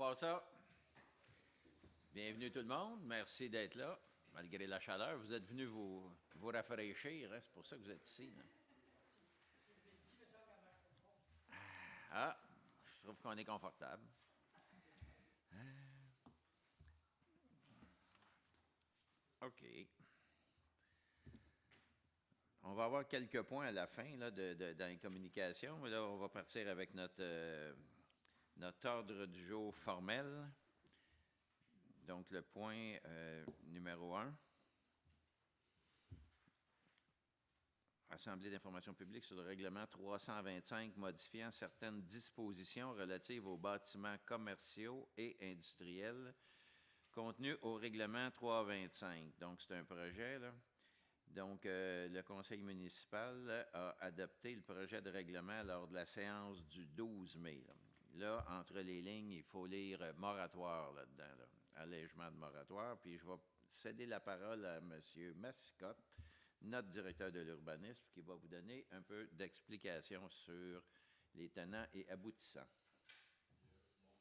part ça. Bienvenue tout le monde. Merci d'être là. Malgré la chaleur, vous êtes venus vous rafraîchir. Hein? C'est pour ça que vous êtes ici. Ah, je trouve qu'on est confortable. OK. On va avoir quelques points à la fin là, dans les communications. Mais là, on va partir avec notre ordre du jour formel. Donc, le point numéro 1. Assemblée d'information publique sur le règlement 325 modifiant certaines dispositions relatives aux bâtiments commerciaux et industriels contenu au règlement 325. Donc, c'est un projet, là. Donc, le conseil municipal a adopté le projet de règlement lors de la séance du 12 mai. Là, entre les lignes, il faut lire moratoire là-dedans, là. Allègement de moratoire. Puis, je vais céder la parole à M. Mascotte, notre directeur de l'urbanisme, qui va vous donner un peu d'explication sur les tenants et aboutissants.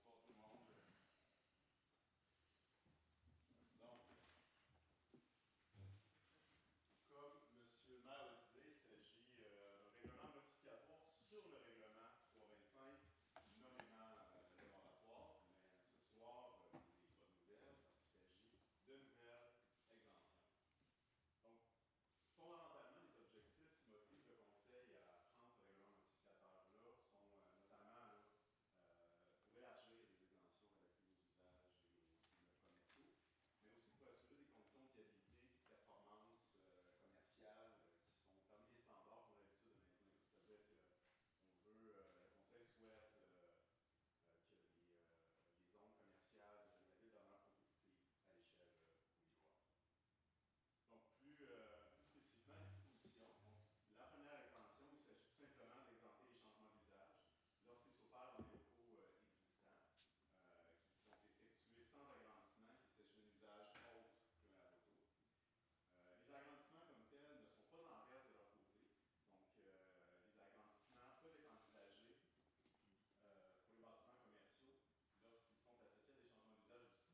Bonsoir tout le monde. Donc, comme M. le maire le disait, il s'agit d'un règlement modificatoire sur le règlement 325, nommément le moratoire. Mais ce soir, c'est des bonnes nouvelles parce qu'il s'agit de nouvelles exemptions. Donc, fondamentalement, les objectifs qui motivent le Conseil à prendre ce règlement modificateur-là sont notamment pour élargir les exemptions relatives aux usages et aux immeubles commerciaux, mais aussi pour assurer des conditions de viabilité et de performance commerciale qui sont parmi les standards qu'on a l'habitude de maintenir. C'est-à-dire qu'on veut, le Conseil souhaite que les zones commerciales de la ville demeurent compétitives à l'échelle lilloise. Donc, plus spécifiquement, les dispositions. Donc, la première exemption, il s'agit tout simplement d'exempter les changements d'usage lorsqu'ils s'opèrent dans les locaux existants, qui sont effectués sans agrandissement, qu'il s'agit d'un usage autre que la auto. Les agrandissements comme tels ne sont pas en reste de leur côté. Donc, les agrandissements peuvent être envisagés pour les bâtiments commerciaux lorsqu'ils sont associés à des changements d'usage aussi.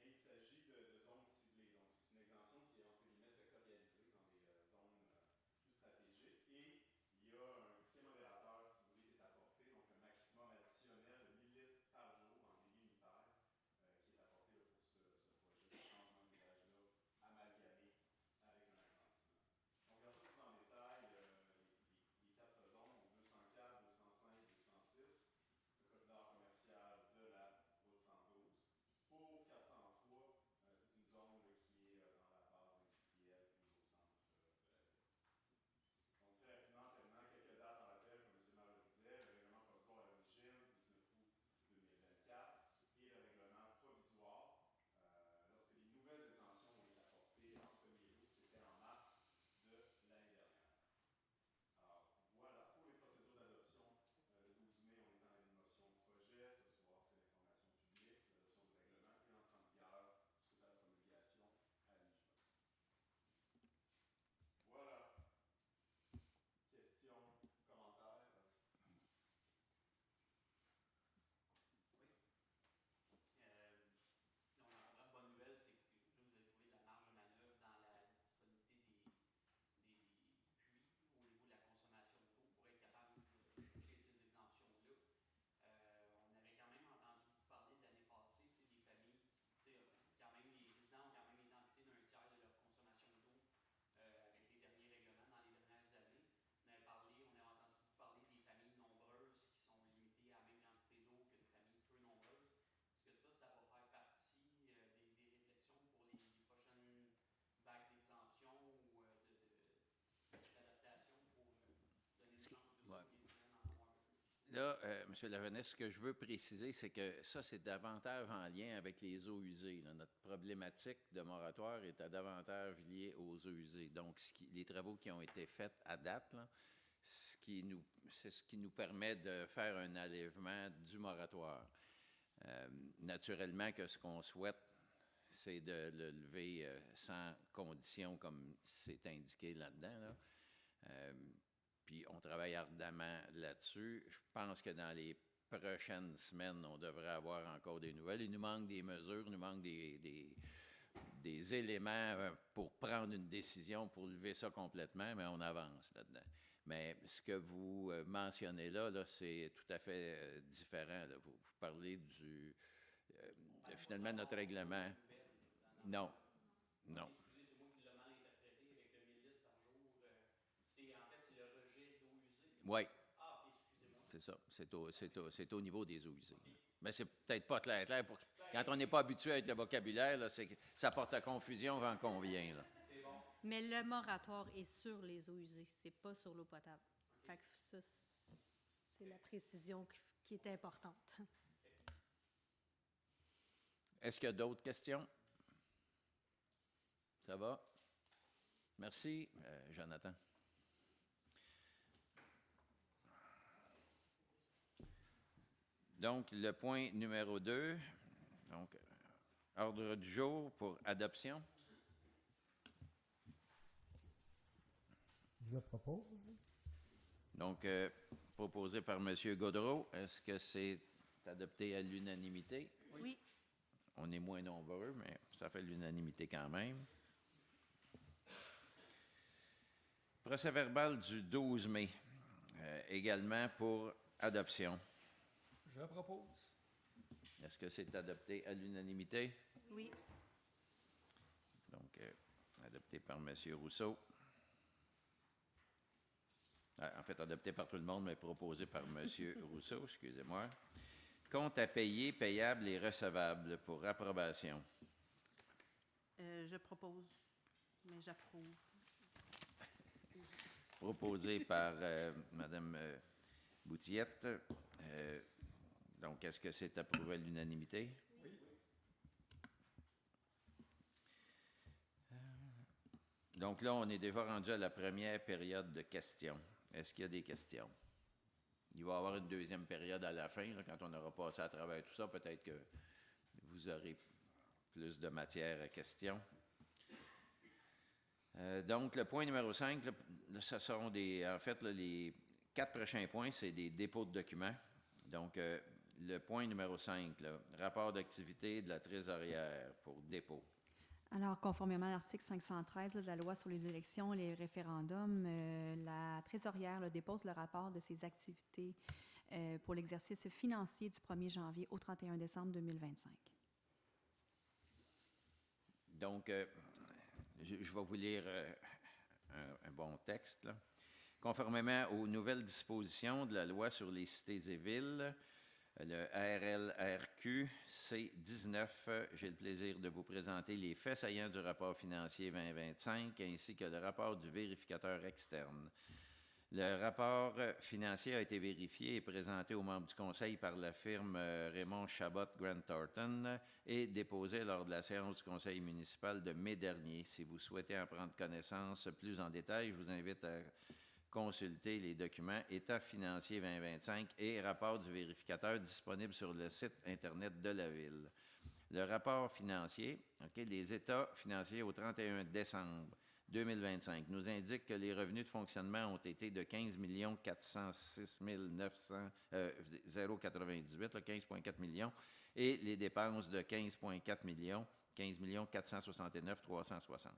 Mais il s'agit de zones ciblées. Donc, c'est une exemption qui est entre guillemets sectorialisée dans des zones plus stratégiques. Et il y a un ticket modérateur, si vous voulez, qui est apporté, donc un maximum additionnel de 1000 litres par jour en débit unitaire qui est apporté là, pour ce projet de changement d'usage-là amalgamé avec un agrandissement. Donc, regardons plus en détail les quatre zones, donc 204, 205, 206, le corridor commercial de la route 112. Pour 403, c'est une zone qui est dans la base industrielle plus au centre de la ville. Donc, très rapidement, quelques dates en rappel, comme M. le maire le disait, le règlement provisoire à l'origine, 19 août 2024, et le règlement provisoire, lorsque les nouvelles exemptions ont été apportées en premier lieu, c'était en mars de l'année dernière. Alors, voilà, pour les procédures d'adoption, le 12 mai, on est dans une motion de projet. Ce soir, c'est l'information publique, l'adoption du règlement et l'entrée en vigueur suite à la promulgation à la mi-juin. Voilà. Questions, commentaires? Oui. Donc, la bonne nouvelle, c'est que vous avez trouvé de la marge de manœuvre dans la disponibilité des puits au niveau de la consommation d'eau pour être capable de chercher ces exemptions-là. On avait quand même entendu parler de l'année passée, des familles, quand même, les résidents ont quand même été amputés d'un tiers de leur consommation d'eau avec les derniers règlements dans les dernières années. On avait entendu parler des familles nombreuses qui sont limitées à la même quantité d'eau que des familles peu nombreuses. Est-ce que ça va faire partie des réflexions pour les prochaines vagues d'exemption ou d'adaptation pour donner une chance aux résidents d'en avoir un peu plus? Là, M. Lajeunesse, ce que je veux préciser, c'est que ça, c'est davantage en lien avec les eaux usées. Là. Notre problématique de moratoire est davantage liée aux eaux usées. Donc, les travaux qui ont été faits à date, là, c'est ce qui nous permet de faire un allègement du moratoire. Naturellement que ce qu'on souhaite, c'est de le lever sans condition, comme c'est indiqué là-dedans. Là. Puis on travaille ardemment là-dessus. Je pense que dans les prochaines semaines, on devrait avoir encore des nouvelles. Il nous manque des mesures, il nous manque des éléments pour prendre une décision, pour lever ça complètement, mais on avance là-dedans. Mais ce que vous mentionnez là, c'est tout à fait différent. Là. Vous parlez finalement notre règlement. Non, non. Excusez, c'est moi qui l'ai mal interprété avec le 1000 litres par jour. C'est le rejet d'eau usée. Oui, Ah, ok, excusez-moi. c'est ça. C'est au niveau des eaux usées. Mais c'est peut-être pas clair. Quand on n'est pas habitué avec le vocabulaire, là, ça porte à confusion avant qu'on vienne. Là. C'est bon. Mais le moratoire est sur les eaux usées, c'est pas sur l'eau potable. Fait que ça, c'est la précision qui est importante. Est-ce qu'il y a d'autres questions? Ça va? Merci, Jonathan. Donc, le point numéro 2, donc, ordre du jour pour adoption. Je le propose. Donc, proposé par M. Gaudreau. Est-ce que c'est adopté à l'unanimité? Oui. On est moins nombreux, mais ça fait l'unanimité quand même. Procès-verbal du 12 mai, également pour adoption. Je le propose. Est-ce que c'est adopté à l'unanimité? Oui. Donc, adopté par M. Rousseau. En fait, adopté par tout le monde, mais proposé par M. Rousseau, excusez-moi. Compte à payer, payable et recevable pour approbation. Je propose, mais j'approuve. Proposé par Mme Boutillette. Donc, est-ce que c'est approuvé à l'unanimité? Oui. Donc là, on est déjà rendu à la première période de questions. Est-ce qu'il y a des questions? Il va y avoir une deuxième période à la fin, là, quand on aura passé à travers tout ça. Peut-être que vous aurez plus de matière à questions. Donc, le point numéro 5, là, ce seront les 4 prochains points, c'est des dépôts de documents. Donc, le point numéro 5, là, rapport d'activité de la trésorière pour dépôt. Alors, conformément à l'article 513 de la loi sur les élections et les référendums, la trésorière dépose le rapport de ses activités pour l'exercice financier du 1er janvier au 31 décembre 2025. Donc, je vais vous lire un bon texte, là. Conformément aux nouvelles dispositions de la loi sur les cités et villes, le RLRQ C19, j'ai le plaisir de vous présenter les faits saillants du rapport financier 2025 ainsi que le rapport du vérificateur externe. Le rapport financier a été vérifié et présenté aux membres du Conseil par la firme Raymond Chabot Grant Thornton et déposé lors de la séance du Conseil municipal de mai dernier. Si vous souhaitez en prendre connaissance plus en détail, je vous invite à consulter les documents État financier 2025 et rapport du vérificateur disponibles sur le site Internet de la Ville. Le rapport financier, les États financiers au 31 décembre 2025 nous indique que les revenus de fonctionnement ont été de 15 406 098, 15,4 millions, et les dépenses de 15,4 millions, 15 469 360.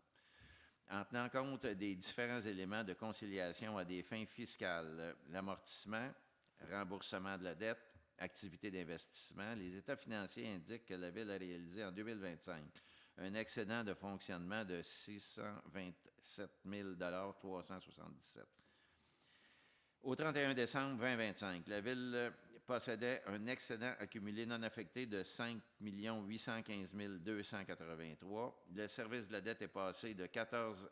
En tenant compte des différents éléments de conciliation à des fins fiscales, l'amortissement, remboursement de la dette, activité d'investissement, les états financiers indiquent que la Ville a réalisé en 2025 un excédent de fonctionnement de 627 377. Au 31 décembre 2025, la Ville possédait un excédent accumulé non affecté de 5 815 283. Le service de la dette est passé de 14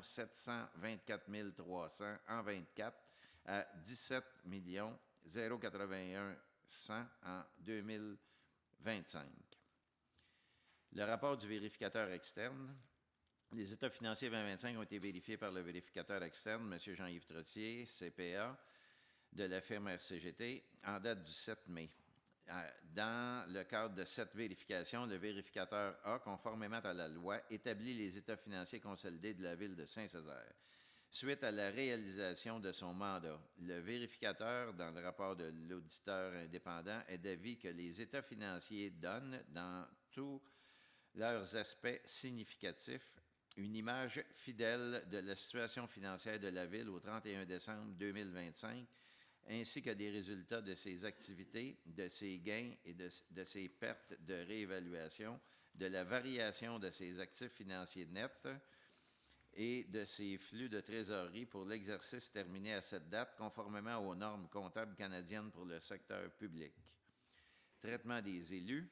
724 300 en 24 à 17 081 100 en 2025. Le rapport du vérificateur externe. Les états financiers 2025 ont été vérifiés par le vérificateur externe, M. Jean-Yves Trottier, CPA, de la firme RCGT, en date du 7 mai. Dans le cadre de cette vérification, le vérificateur a, conformément à la loi, établi les états financiers consolidés de la Ville de Saint-Césaire. Suite à la réalisation de son mandat, le vérificateur, dans le rapport de l'auditeur indépendant, est d'avis que les états financiers donnent, dans tous leurs aspects significatifs, une image fidèle de la situation financière de la Ville au 31 décembre 2025, ainsi que des résultats de ses activités, de ses gains et de ses pertes de réévaluation, de la variation de ses actifs financiers nets et de ses flux de trésorerie pour l'exercice terminé à cette date, conformément aux normes comptables canadiennes pour le secteur public. Traitement des élus.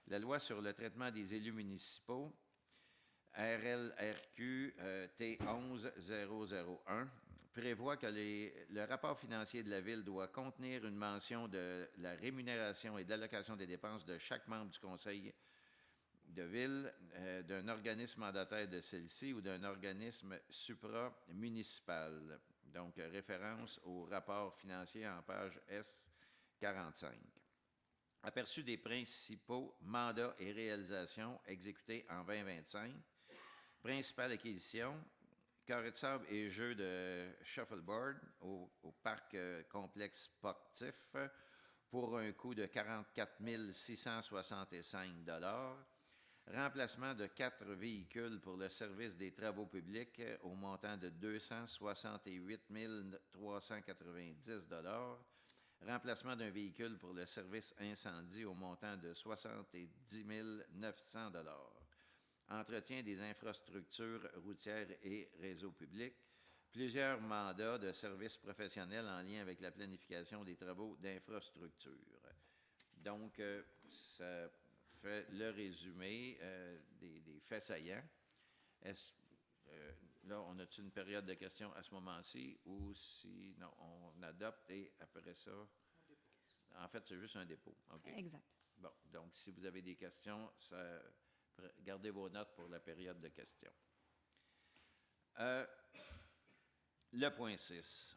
La loi sur le traitement des élus municipaux, RLRQ T11-001, prévoit que le rapport financier de la Ville doit contenir une mention de la rémunération et de l'allocation des dépenses de chaque membre du conseil de ville, d'un organisme mandataire de celle-ci ou d'un organisme supra-municipal. Donc, référence au rapport financier en page S45. Aperçu des principaux mandats et réalisations exécutés en 2025. Principale acquisition, carré de sable et jeux de shuffleboard au parc complexe sportif pour un coût de 44 665 $. Remplacement de 4 véhicules pour le service des travaux publics au montant de 268 390 $. Remplacement d'un véhicule pour le service incendie au montant de 70 900 $. Entretien des infrastructures routières et réseaux publics. Plusieurs mandats de services professionnels en lien avec la planification des travaux d'infrastructure. Donc, ça fait le résumé des faits saillants. Là, on a-t-il une période de questions à ce moment-ci ou si non, on adopte et après ça, en fait, c'est juste un dépôt. Okay? Exact. Bon, donc si vous avez des questions, gardez vos notes pour la période de questions. Le point 6.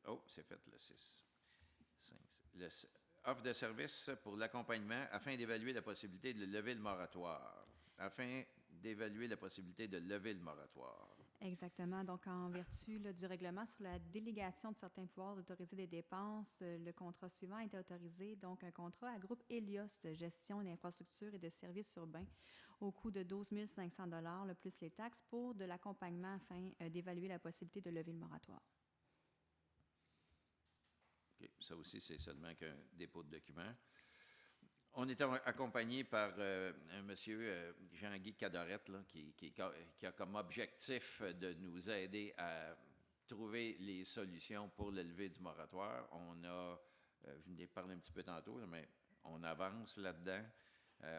Oh, c'est fait le 6. Offre de service pour l'accompagnement afin d'évaluer la possibilité de lever le moratoire. Exactement. Donc, en vertu du règlement sur la délégation de certains pouvoirs d'autoriser des dépenses, le contrat suivant a été autorisé. Donc, un contrat à groupe Helios de gestion d'infrastructures et de services urbains au coût de 12 500 $, plus les taxes, pour de l'accompagnement afin d'évaluer la possibilité de lever le moratoire. Okay. Ça aussi, c'est seulement qu'un dépôt de documents. On est accompagné par monsieur Jean-Guy Cadorette, là, qui a comme objectif de nous aider à trouver les solutions pour le lever du moratoire. On a, je vous ai parlé un petit peu tantôt, là, mais on avance là-dedans.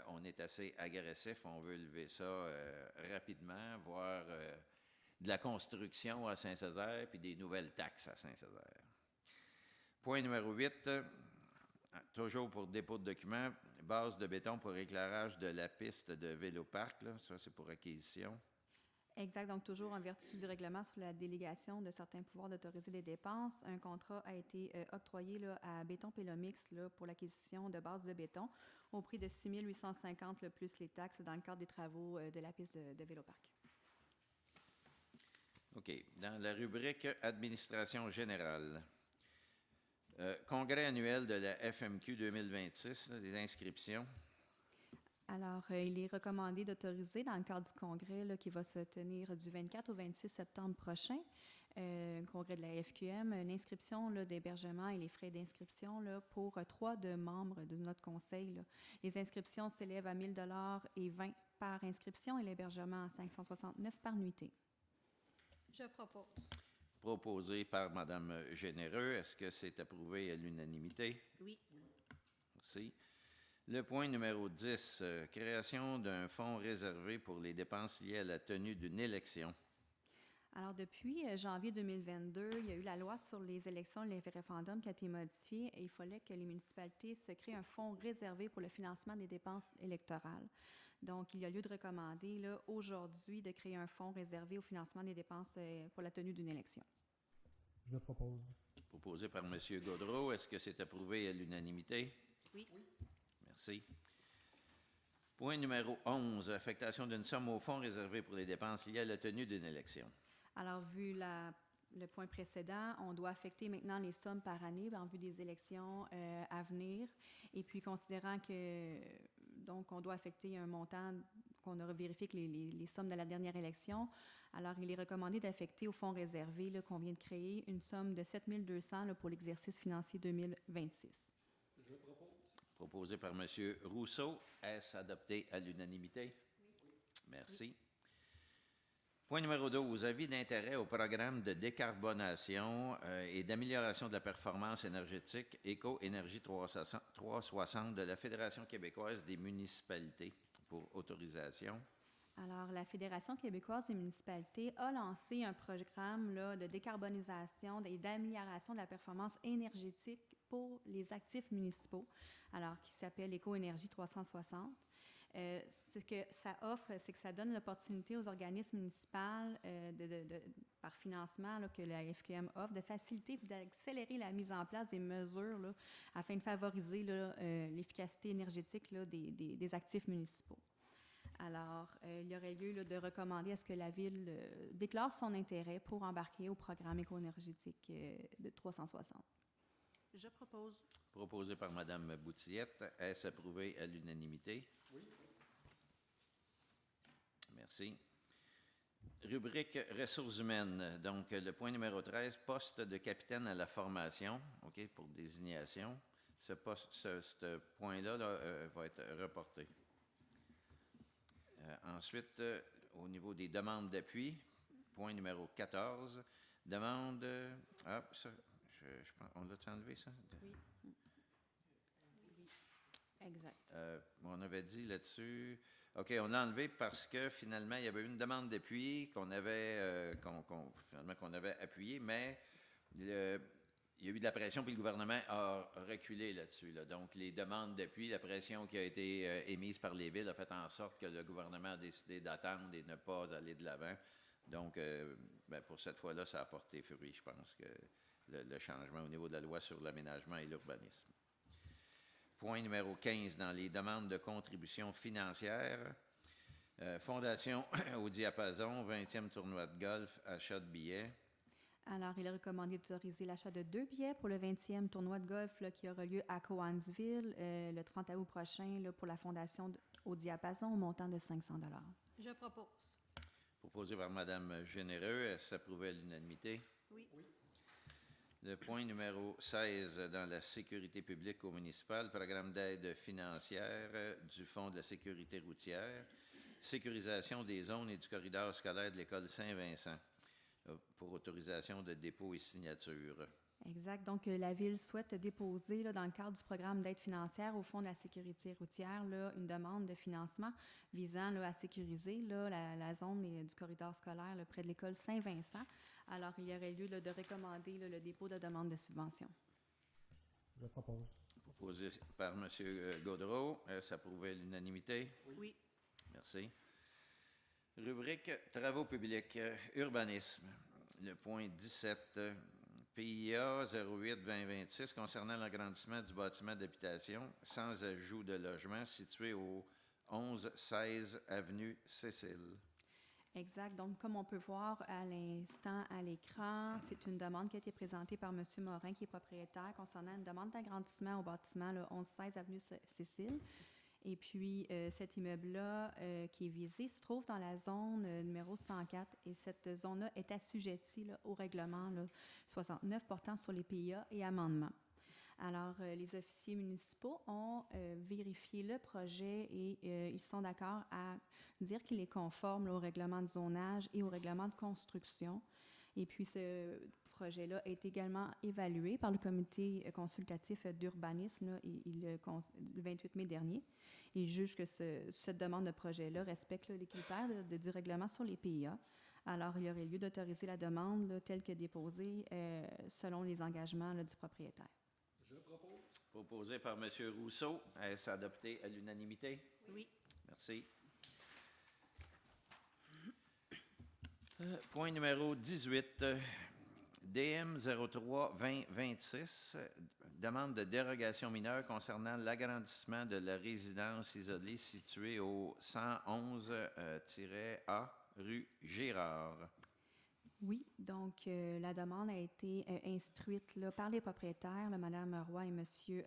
On est assez agressif. On veut lever ça rapidement, voire de la construction à Saint-Césaire puis des nouvelles taxes à Saint-Césaire. Point numéro 8. Toujours pour dépôt de documents, base de béton pour éclairage de la piste de vélo-parc. Là, ça, c'est pour acquisition. Exact. Donc, toujours en vertu du règlement sur la délégation de certains pouvoirs d'autoriser des dépenses, un contrat a été octroyé là, à Béton Pélomix là, pour l'acquisition de bases de béton au prix de 6 850 plus les taxes dans le cadre des travaux de la piste de vélo-parc. OK. Dans la rubrique Administration générale, congrès annuel de la FMQ 2026, là, des inscriptions. Alors, il est recommandé d'autoriser dans le cadre du congrès là, qui va se tenir du 24 au 26 septembre prochain, congrès de la FQM, l'inscription d'hébergement et les frais d'inscription là, pour 3 de membres de notre conseil. Là. Les inscriptions s'élèvent à 1 000 $ et 20 par inscription et l'hébergement à 569 par nuitée. Je propose. Proposé par Mme Généreux. Est-ce que c'est approuvé à l'unanimité? Oui. Merci. Le point numéro 10, création d'un fonds réservé pour les dépenses liées à la tenue d'une élection. Alors, depuis janvier 2022, il y a eu la loi sur les élections et les référendums qui a été modifiée et il fallait que les municipalités se créent un fonds réservé pour le financement des dépenses électorales. Donc, il y a lieu de recommander là, aujourd'hui de créer un fonds réservé au financement des dépenses pour la tenue d'une élection. Je propose. Proposé par M. Gaudreau. Est-ce que c'est approuvé à l'unanimité? Oui. Merci. Point numéro 11, affectation d'une somme au fonds réservé pour les dépenses liées à la tenue d'une élection. Alors, vu le point précédent, on doit affecter maintenant les sommes par année en vue des élections à venir. Et puis, considérant que, donc, on doit affecter un montant qu'on aura vérifié que les sommes de la dernière élection, alors il est recommandé d'affecter au fonds réservé là, qu'on vient de créer une somme de 7 200 là, pour l'exercice financier 2026. Proposé par M. Rousseau. Est-ce adopté à l'unanimité? Oui. Merci. Point numéro 12, avis d'intérêt au programme de décarbonation et d'amélioration de la performance énergétique Éco-Énergie 360 de la Fédération québécoise des municipalités pour autorisation. Alors, la Fédération québécoise des municipalités a lancé un programme là, de décarbonisation et d'amélioration de la performance énergétique pour les actifs municipaux, alors qui s'appelle Éco-Énergie 360. Ce que ça offre, c'est que ça donne l'opportunité aux organismes municipaux, par financement là, que la FQM offre, de faciliter et d'accélérer la mise en place des mesures là, afin de favoriser là, l'efficacité énergétique là, des actifs municipaux. Alors, il y aurait lieu là, de recommander à ce que la Ville déclare son intérêt pour embarquer au programme éco-énergétique de 360. Je propose. Proposé par Mme Boutillette. Est-ce approuvé à l'unanimité? Oui. Merci. Rubrique ressources humaines. Donc, le point numéro 13, poste de capitaine à la formation, OK, pour désignation. Ce point-là va être reporté. Ensuite, au niveau des demandes d'appui, point numéro 14, demande... ça, je pense, on l'a-tu enlevé, ça? Oui. Exact. On avait dit là-dessus... OK, on l'a enlevé parce que finalement, il y avait une demande d'appui qu'on avait, qu'on avait appuyée, mais il y a eu de la pression, puis le gouvernement a reculé là-dessus. Là. Donc, les demandes d'appui, la pression qui a été émise par les villes a fait en sorte que le gouvernement a décidé d'attendre et de ne pas aller de l'avant. Donc, pour cette fois-là, ça a porté fruit, je pense, que le changement au niveau de la loi sur l'aménagement et l'urbanisme. Point numéro 15, dans les demandes de contribution financière. Fondation au diapason, 20e tournoi de golf, achat de billets. Alors, il est recommandé d'autoriser l'achat de 2 billets pour le 20e tournoi de golf là, qui aura lieu à Cowansville le 30 août prochain là, pour la Fondation au diapason au montant de 500 $. Je propose. Proposé par Mme Généreux. Est-ce approuvé à l'unanimité? Oui. Le point numéro 16, dans la sécurité publique au municipal, programme d'aide financière du Fonds de la sécurité routière, sécurisation des zones et du corridor scolaire de l'École Saint-Vincent pour autorisation de dépôt et signature. Exact. Donc, la Ville souhaite déposer, là, dans le cadre du programme d'aide financière au Fonds de la sécurité routière, là, une demande de financement visant là, à sécuriser là, la zone du corridor scolaire là, près de l'École Saint-Vincent. Alors, il y aurait lieu là, de recommander là, le dépôt de demande de subvention. Je propose. Proposé par M. Gaudreau. Est-ce approuvé à l'unanimité? Oui. Merci. Rubrique travaux publics, urbanisme. Le point 17, PIA 08-2026 concernant l'agrandissement du bâtiment d'habitation sans ajout de logement situé au 11-16 avenue Cécile. Exact. Donc, comme on peut voir à l'instant à l'écran, c'est une demande qui a été présentée par M. Morin, qui est propriétaire, concernant une demande d'agrandissement au bâtiment 11-16 avenue Cécile. Et puis, cet immeuble-là qui est visé se trouve dans la zone numéro 104 et cette zone-là est assujettie là, au règlement là, 69 portant sur les PIA et amendements. Alors, les officiers municipaux ont vérifié le projet et ils sont d'accord à dire qu'il est conforme là, au règlement de zonage et au règlement de construction. Et puis, ce projet-là est également évalué par le comité consultatif d'urbanisme là, le 28 mai dernier. Il juge que cette demande de projet-là respecte là, les critères du règlement sur les PIA. Alors, il y aurait lieu d'autoriser la demande là, telle que déposée selon les engagements là, du propriétaire. Je propose. Proposé par M. Rousseau. Est-ce adopté à l'unanimité? Oui. Merci. Point numéro 18. DM 03-2026, demande de dérogation mineure concernant l'agrandissement de la résidence isolée située au 111-A rue Girard. Oui, donc la demande a été instruite là, par les propriétaires, là, Mme Roy et M.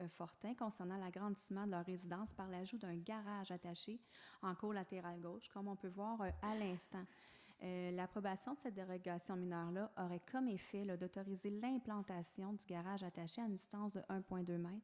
Fortin, concernant l'agrandissement de leur résidence par l'ajout d'un garage attaché en cour latérale gauche, comme on peut voir à l'instant. L'approbation de cette dérogation mineure-là aurait comme effet là, d'autoriser l'implantation du garage attaché à une distance de 1,2 m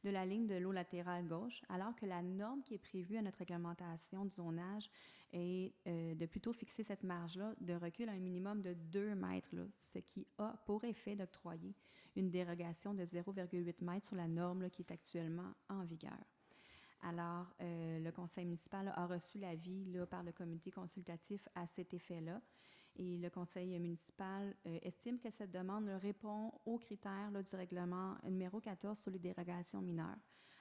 de la ligne de l'eau latérale gauche, alors que la norme qui est prévue à notre réglementation du zonage est de plutôt fixer cette marge-là de recul à un minimum de 2 mètres, là, ce qui a pour effet d'octroyer une dérogation de 0,8 m sur la norme là, qui est actuellement en vigueur. Alors, le conseil municipal a reçu l'avis là, par le comité consultatif à cet effet-là. Et le conseil municipal estime que cette demande répond aux critères là, du règlement numéro 14 sur les dérogations mineures.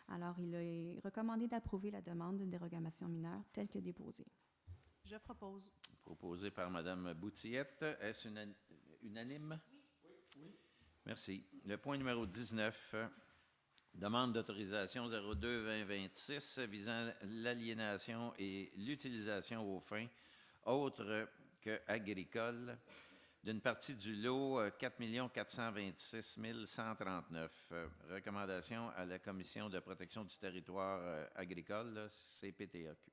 Alors, il est recommandé d'approuver la demande de dérogation mineure telle que déposée. Je propose. Proposé par Mme Boutillette. Est-ce unanime? Oui. Merci. Le point numéro 19, demande d'autorisation 02-2026 visant l'aliénation et l'utilisation aux fins autres que agricoles d'une partie du lot 4 426 139. Recommandation à la Commission de protection du territoire agricole, là, CPTAQ.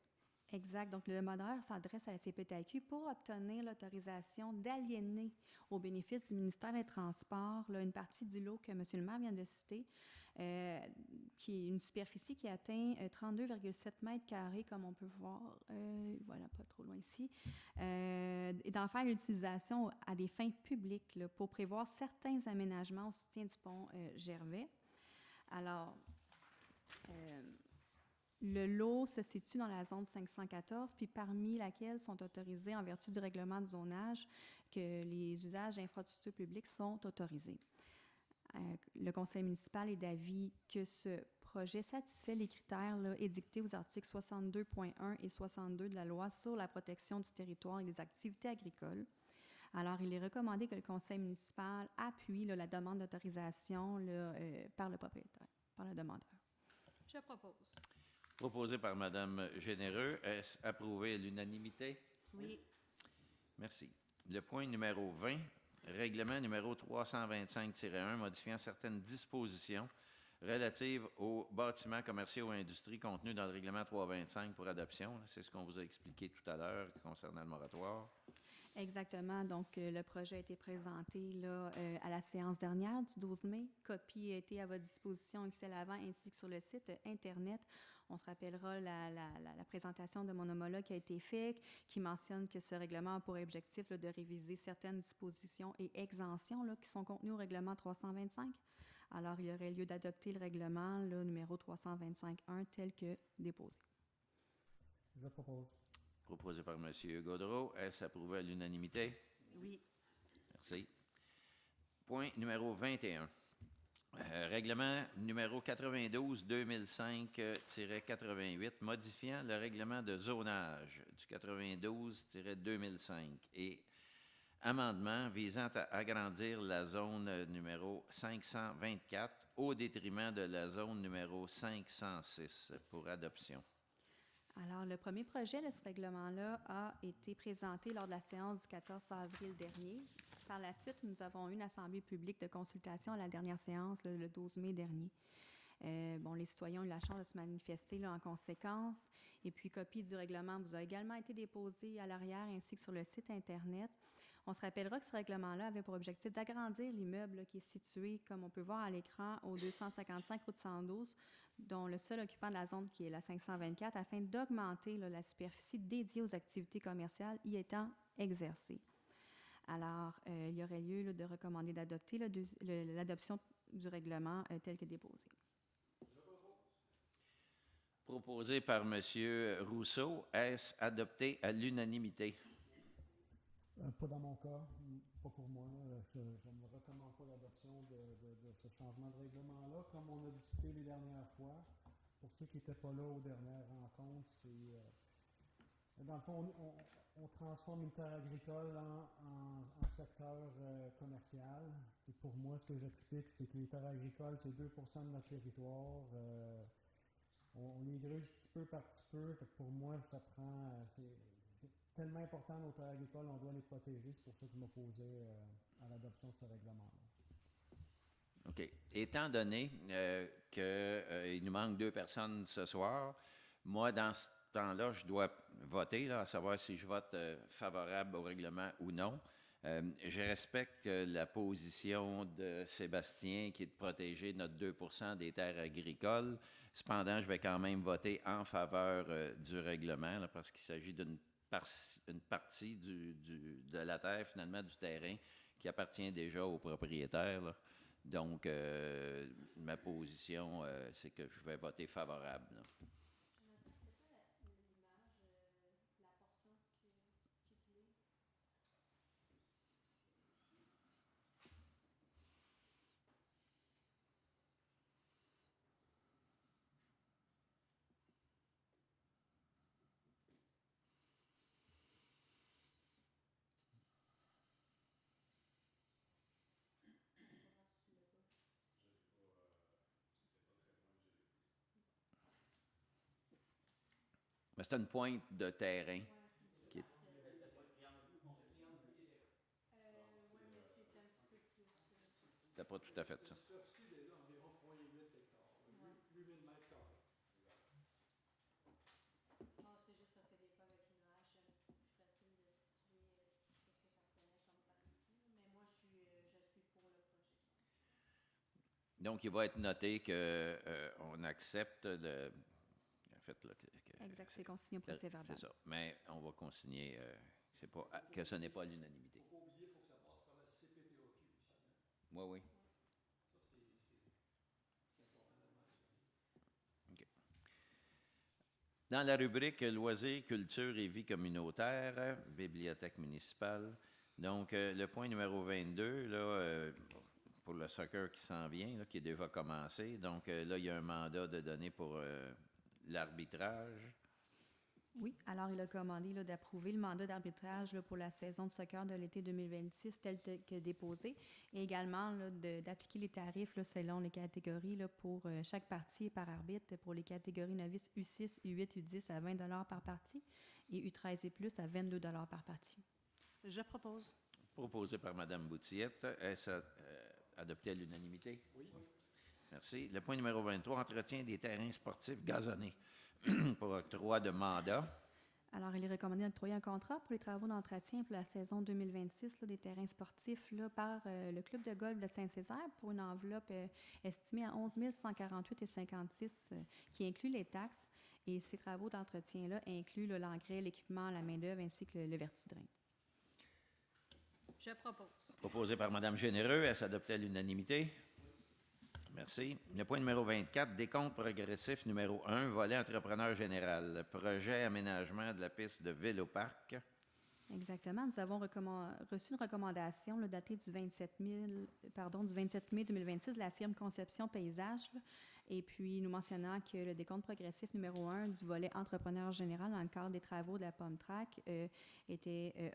Exact. Donc, le demandeur s'adresse à la CPTAQ pour obtenir l'autorisation d'aliéner au bénéfice du ministère des Transports là, une partie du lot que M. le maire vient de citer, qui est une superficie qui atteint 32,7 mètres carrés, comme on peut voir, voilà, pas trop loin ici, et d'en faire l'utilisation à des fins publiques là, pour prévoir certains aménagements au soutien du pont Gervais. Alors, le lot se situe dans la zone 514, puis parmi laquelle sont autorisés, en vertu du règlement de zonage, que les usages d'infrastructures publiques sont autorisés. Le conseil municipal est d'avis que ce projet satisfait les critères là, édictés aux articles 62.1 et 62 de la loi sur la protection du territoire et des activités agricoles. Alors, il est recommandé que le conseil municipal appuie là, la demande d'autorisation là, par le propriétaire, par le demandeur. Je propose. Proposé par Mme Généreux. Est-ce approuvé à l'unanimité? Oui. Merci. Le point numéro 20, règlement numéro 325-1 modifiant certaines dispositions relatives aux bâtiments commerciaux et industries contenues dans le règlement 325 pour adoption. C'est ce qu'on vous a expliqué tout à l'heure concernant le moratoire. Exactement. Donc, le projet a été présenté là, à la séance dernière du 12 mai. Copie a été à votre disposition ici à l'avant ainsi que sur le site Internet. On se rappellera la présentation de mon homologue qui a été faite, qui mentionne que ce règlement a pour objectif là, de réviser certaines dispositions et exemptions là, qui sont contenues au règlement 325. Alors, il y aurait lieu d'adopter le règlement là, numéro 325.1 tel que déposé. Je propose. Proposé par M. Gaudreau. Est-ce approuvé à l'unanimité? Oui. Merci. Point numéro 21. Règlement numéro 92-2005-88 modifiant le règlement de zonage du 92-2005 et amendement visant à agrandir la zone numéro 524 au détriment de la zone numéro 506 pour adoption. Alors, le premier projet de ce règlement-là a été présenté lors de la séance du 14 avril dernier. Par la suite, nous avons eu une assemblée publique de consultation à la dernière séance, le 12 mai dernier. Les citoyens ont eu la chance de se manifester là, en conséquence. Et puis, copie du règlement vous a également été déposée à l'arrière ainsi que sur le site Internet. On se rappellera que ce règlement-là avait pour objectif d'agrandir l'immeuble là, qui est situé, comme on peut voir à l'écran, au 255 route 112, dont le seul occupant de la zone qui est la 524, afin d'augmenter là, la superficie dédiée aux activités commerciales y étant exercées. Alors, il y aurait lieu là, de recommander d'adopter l'adoption du règlement tel que déposé. Proposé par M. Rousseau. Est-ce adopté à l'unanimité? Pas dans mon cas, pas pour moi. Je ne recommande pas l'adoption de ce changement de règlement-là. Comme on a discuté les dernières fois, pour ceux qui n'étaient pas là aux dernières rencontres, Dans le fond, on transforme une terre agricole en secteur commercial. Et pour moi, ce que j'explique, c'est que les terres agricoles, c'est 2% de notre territoire. On les gruge petit peu par petit peu. Fait que pour moi, ça prend. C'est tellement important nos terres agricoles, on doit les protéger. C'est pour ça que je m'opposais à l'adoption de ce règlement-là. OK. Étant donné qu'il nous manque 2 personnes ce soir, moi, dans ce temps-là, je dois voter, là, à savoir si je vote favorable au règlement ou non. Je respecte la position de Sébastien qui est de protéger notre 2% des terres agricoles. Cependant, je vais quand même voter en faveur du règlement là, parce qu'il s'agit d'une partie de la terre, finalement, du terrain qui appartient déjà aux propriétaires, là. Donc, ma position, c'est que je vais voter favorable, là. Mais c'est une pointe de terrain qui est... C'était pas tout à fait ça. La superficie est environ 0,8 hectares, 8000 mètres carrés. Ah, c'est juste parce que des fois, avec une hache, c'est un petit peu plus facile de situer qu'est-ce que ça prenait comme partie. Mais moi, je suis pour le projet. Donc, il va être noté qu'on accepte de... En fait, là, Exact, c'est consigné au procès verbal. c'est ça. Mais on va consigner c'est pas, que ce n'est pas à l'unanimité. Il ne faut pas oublier, il faut que ça passe par la CPTAQ aussi. Hein? Oui, oui. Ça, c'est important de le mentionner. OK. Dans la rubrique loisirs, culture et vie communautaire, bibliothèque municipale, donc le point numéro 22, là, pour le soccer qui s'en vient, là, qui est déjà commencé. Donc là, il y a un mandat de donner pour l'arbitrage. Oui, alors il a commandé là, d'approuver le mandat d'arbitrage là, pour la saison de soccer de l'été 2026 tel que déposé et également là, d'appliquer les tarifs là, selon les catégories là, pour chaque partie et par arbitre pour les catégories novices U6, U8, U10 à 20 $ par partie et U13 et plus à 22 $ par partie. Je propose. Proposé par Mme Boutillette. Est-ce adopté à l'unanimité? Oui. Merci. Le point numéro 23, entretien des terrains sportifs gazonnés pour octroi de mandat. Alors, il est recommandé d'octroyer un contrat pour les travaux d'entretien pour la saison 2026 là, des terrains sportifs là, par le club de golf de Saint-Césaire pour une enveloppe estimée à 11 148,56 qui inclut les taxes. Et ces travaux d'entretien-là incluent là, l'engrais, l'équipement, la main-d'œuvre ainsi que le vertidrain. Je propose. Proposé par Mme Généreux. Est-ce adopté à l'unanimité? Merci. Le point numéro 24, décompte progressif numéro 1, volet entrepreneur général, projet aménagement de la piste de Véloparc. Exactement. Nous avons reçu une recommandation là, datée du 27 mai 2026 de la firme Conception Paysage. Là, et puis, nous mentionnant que le décompte progressif numéro 1 du volet entrepreneur général dans le cadre des travaux de la pomme track était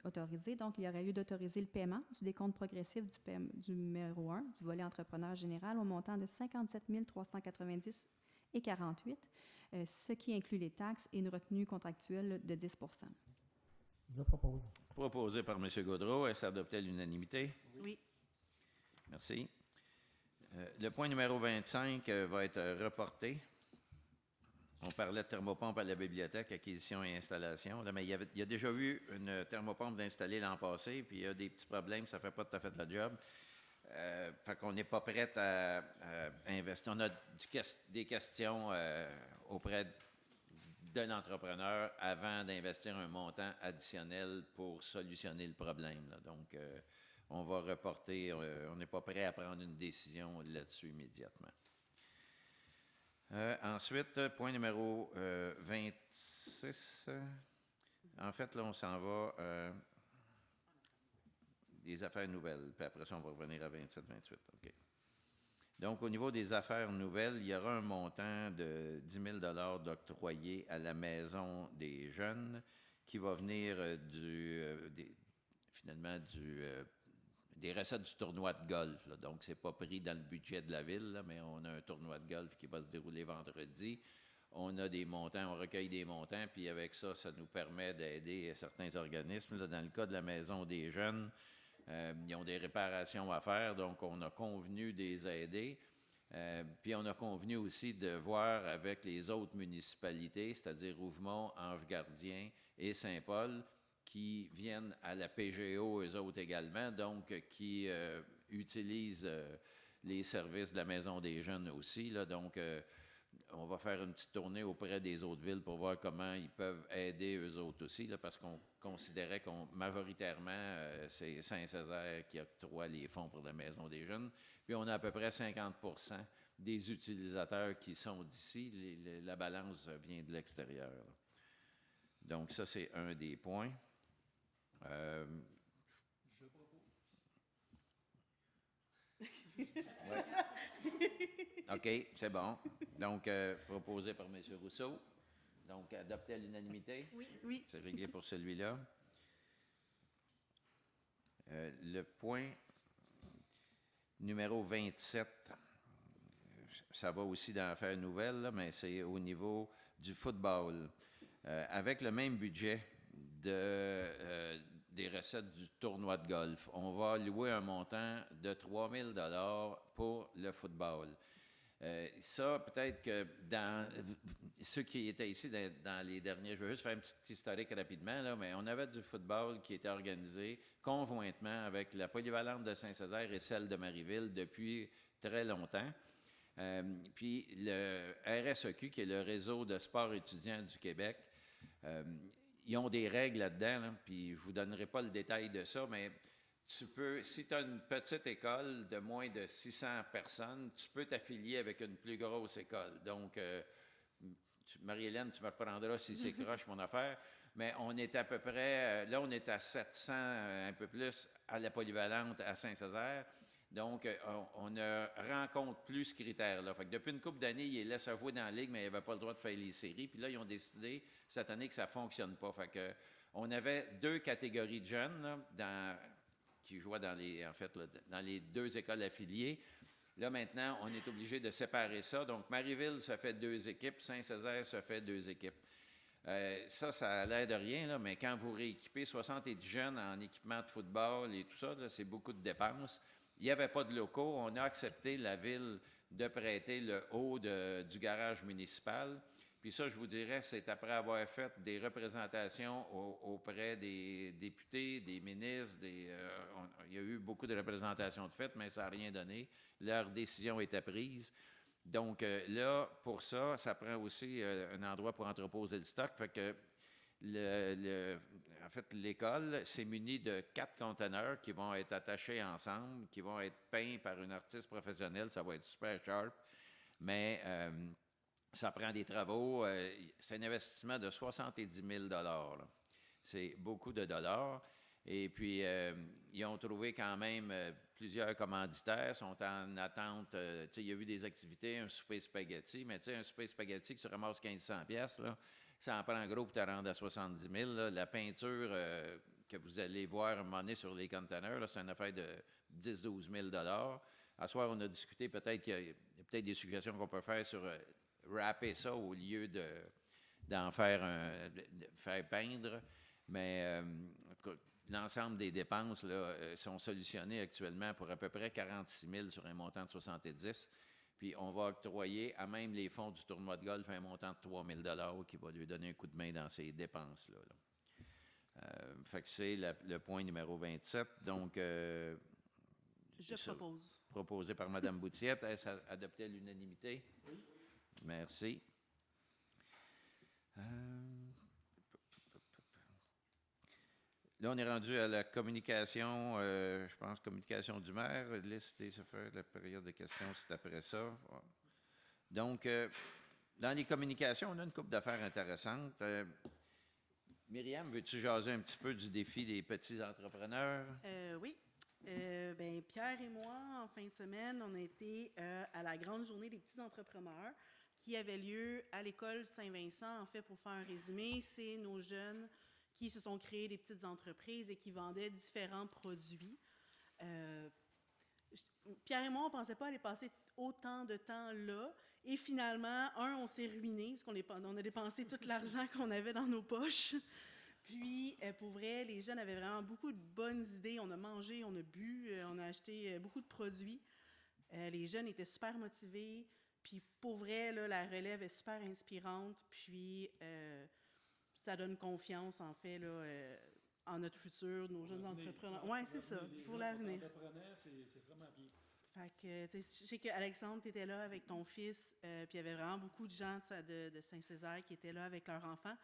autorisé. Donc, il y aurait lieu d'autoriser le paiement du décompte progressif du numéro 1 du volet entrepreneur général au montant de 57 390,48 $, ce qui inclut les taxes et une retenue contractuelle de 10 %. Je propose. Proposé par M. Gaudreau. Est-ce adopté à l'unanimité? Oui. Merci. Le point numéro 25 va être reporté. On parlait de thermopompe à la bibliothèque, acquisition et installation. Là, mais il y a déjà eu une thermopompe d'installer l'an passé, puis il y a des petits problèmes, ça ne fait pas tout à fait le job. Fait qu'on n'est pas prêt à investir. On a des questions auprès de l'entrepreneur avant d'investir un montant additionnel pour solutionner le problème, là. Donc, on va reporter. On n'est pas prêt à prendre une décision là-dessus immédiatement. Ensuite, point numéro 26. En fait, là, on s'en va des affaires nouvelles. Puis après ça, on va revenir à 27, 28. OK. Donc, au niveau des affaires nouvelles, il y aura un montant de 10 000 d'octroyé à la Maison des jeunes qui va venir des recettes du tournoi de golf. Là. Donc, ce n'est pas pris dans le budget de la ville, là, mais on a un tournoi de golf qui va se dérouler vendredi. On a des montants, on recueille des montants, puis avec ça, ça nous permet d'aider certains organismes. Là, dans le cas de la Maison des jeunes, ils ont des réparations à faire, donc on a convenu de les aider. Puis on a convenu aussi de voir avec les autres municipalités, c'est-à-dire Rougemont, Ange-Gardien et Saint-Paul, qui viennent à la PGO, eux autres également, donc qui utilisent les services de la Maison des jeunes aussi. Là, donc, on va faire une petite tournée auprès des autres villes pour voir comment ils peuvent aider eux autres aussi, là, parce qu'on considérait qu'on majoritairement, c'est Saint-Césaire qui octroie les fonds pour la Maison des jeunes. Puis on a à peu près 50% des utilisateurs qui sont d'ici. La balance vient de l'extérieur. Là. Donc ça, c'est un des points. Je propose. OK, c'est bon. Donc, proposé par M. Rousseau. Donc, adopté à l'unanimité. Oui. C'est réglé pour celui-là. Le point numéro 27, ça va aussi dans l'affaire nouvelle, là, mais c'est au niveau du football. Avec le même budget des recettes du tournoi de golf, on va allouer un montant de 3 000 $ pour le football. Ça, peut-être que dans ceux qui étaient ici dans les derniers, je vais juste faire un petit historique rapidement, là, mais on avait du football qui était organisé conjointement avec la polyvalente de Saint-Césaire et celle de Marieville depuis très longtemps. Puis le RSEQ, qui est le réseau de sport étudiant du Québec, ils ont des règles là-dedans, là, puis je ne vous donnerai pas le détail de ça, mais tu peux, si tu as une petite école de moins de 600 personnes, tu peux t'affilier avec une plus grosse école. Donc, Marie-Hélène, tu me reprendras si c'est croche mon affaire, mais on est à peu près, là on est à 700, un peu plus, à la polyvalente à Saint-Césaire. Donc, on ne rencontre plus ce critère-là. Fait que depuis une couple d'années, ils les laissent jouer dans la ligue, mais ils n'avaient pas le droit de faire les séries. Puis là, ils ont décidé cette année que ça ne fonctionne pas. Fait que on avait 2 catégories de jeunes là, qui jouaient dans les 2 écoles affiliées. Là, maintenant, on est obligé de séparer ça. Donc, Marieville se fait 2 équipes, Saint-Césaire se fait 2 équipes. Ça a l'air de rien, là, mais quand vous rééquipez 70 jeunes en équipement de football et tout ça, là, c'est beaucoup de dépenses. Il n'y avait pas de locaux. On a accepté la ville de prêter le haut du garage municipal. Puis ça, je vous dirais, c'est après avoir fait des représentations auprès des députés, des ministres. Il y a eu beaucoup de représentations de fait, mais ça n'a rien donné. Leur décision était prise. Donc là, pour ça, ça prend aussi un endroit pour entreposer le stock. Fait que en fait, l'école s'est munie de 4 conteneurs qui vont être attachés ensemble, qui vont être peints par une artiste professionnelle. Ça va être super sharp, mais ça prend des travaux. C'est un investissement de 70 000 $. Là. C'est beaucoup de dollars. Et puis, ils ont trouvé quand même plusieurs commanditaires, sont en attente. Il y a eu des activités, un souper spaghetti, mais un souper spaghetti que tu ramasses 1500 $, là, ça en prend gros pour te rendre à 70 000 $. Là. La peinture que vous allez voir à un moment donné sur les conteneurs, c'est une affaire de 10-12 000 $. À soir, on a discuté peut-être qu'il y a peut-être des suggestions qu'on peut faire sur wrapper ça au lieu d'en faire faire peindre. Mais l'ensemble des dépenses là, sont solutionnées actuellement pour à peu près 46 000 sur un montant de 70. Puis on va octroyer à même les fonds du tournoi de golf un montant de 3 000 $ qui va lui donner un coup de main dans ces dépenses-là. Fait que c'est le point numéro 27. Donc, Je propose. Proposé par Mme Boutiette. Est-ce adopté à l'unanimité? Oui. Merci. Là, on est rendu à la communication, je pense, communication du maire, liste et se faire la période de questions, c'est après ça. Donc, dans les communications, on a une couple d'affaires intéressantes. Myriam, veux-tu jaser un petit peu du défi des petits entrepreneurs? Oui. Ben, Pierre et moi, en fin de semaine, on a été à la grande journée des petits entrepreneurs qui avait lieu à l'école Saint-Vincent. En fait, pour faire un résumé, c'est nos jeunes qui se sont créés des petites entreprises et qui vendaient différents produits. Pierre et moi, on ne pensait pas aller passer autant de temps là. Et finalement, on s'est ruiné parce qu'on a dépensé tout l'argent qu'on avait dans nos poches. Puis, pour vrai, les jeunes avaient vraiment beaucoup de bonnes idées. On a mangé, on a bu, on a acheté beaucoup de produits. Les jeunes étaient super motivés. Puis, pour vrai, là, la relève est super inspirante. Puis, ça donne confiance, en fait, là, en notre futur, nos jeunes entrepreneurs. Oui, c'est ça, pour l'avenir. C'est vraiment bien. Fait que, tu sais, je sais qu'Alexandre, tu étais là avec ton fils, puis il y avait vraiment beaucoup de gens de Saint-Césaire qui étaient là avec leurs enfants.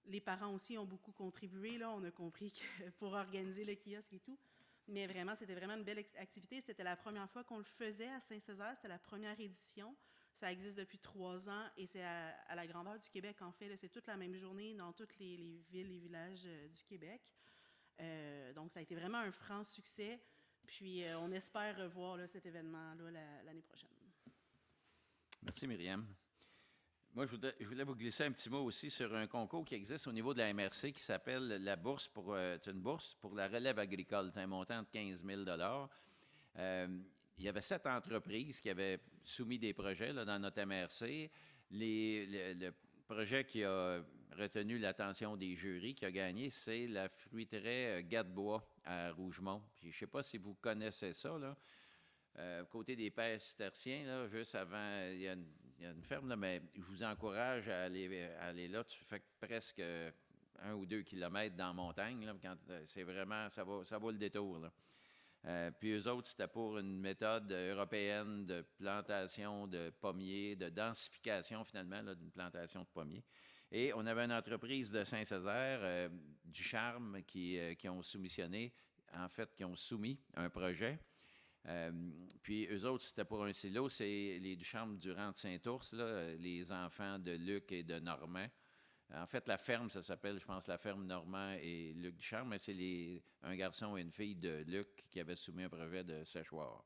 Les parents aussi ont beaucoup contribué, là. On a compris que pour organiser le kiosque et tout. Mais vraiment, c'était vraiment une belle activité. C'était la première fois qu'on le faisait à Saint-Césaire. C'était la première édition. Ça existe depuis 3 ans et c'est à la grandeur du Québec, en fait. Là, c'est toute la même journée dans toutes les villes et villages du Québec. Donc, ça a été vraiment un franc succès. Puis, on espère revoir là, cet événement-là l'année prochaine. Merci, Myriam. Moi, je voulais vous glisser un petit mot aussi sur un concours qui existe au niveau de la MRC qui s'appelle la bourse c'est une bourse pour la relève agricole. C'est un montant de 15 000 il y avait 7 entreprises qui avaient soumis des projets là, dans notre MRC. Le projet qui a retenu l'attention des jurys, qui a gagné, c'est la fruiterie Gadebois à Rougemont. Puis, je ne sais pas si vous connaissez ça, là. Côté des pères cisterciens, là, juste avant, il y a une ferme, là, mais je vous encourage à aller là. Tu fais presque 1 ou 2 kilomètres dans la montagne, là, quand c'est vraiment, ça vaut le détour, là. Puis eux autres, c'était pour une méthode européenne de plantation de pommiers, de densification finalement là, d'une plantation de pommiers. Et on avait une entreprise de Saint-Césaire, du Charme, qui ont soumissionné, en fait, qui ont soumis un projet. Puis eux autres, c'était pour un silo, c'est les Ducharme Durand de Saint-Ours, là, les enfants de Luc et de Normand. En fait, la ferme, ça s'appelle, je pense, la ferme Normand et Luc Ducharme, mais c'est un garçon et une fille de Luc qui avaient soumis un projet de séchoir.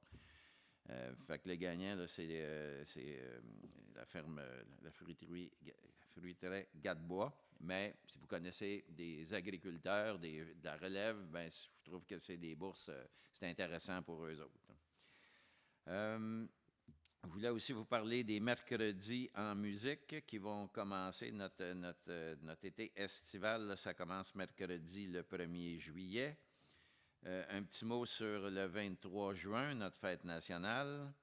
Fait que le gagnant, là, c'est la ferme, la fruiterie Gadebois. Mais si vous connaissez des agriculteurs, de la relève, ben, je trouve que c'est des bourses, c'est intéressant pour eux autres. Je voulais aussi vous parler des mercredis en musique qui vont commencer. Notre été estival, là, ça commence mercredi le 1er juillet. Un petit mot sur le 23 juin, notre fête nationale.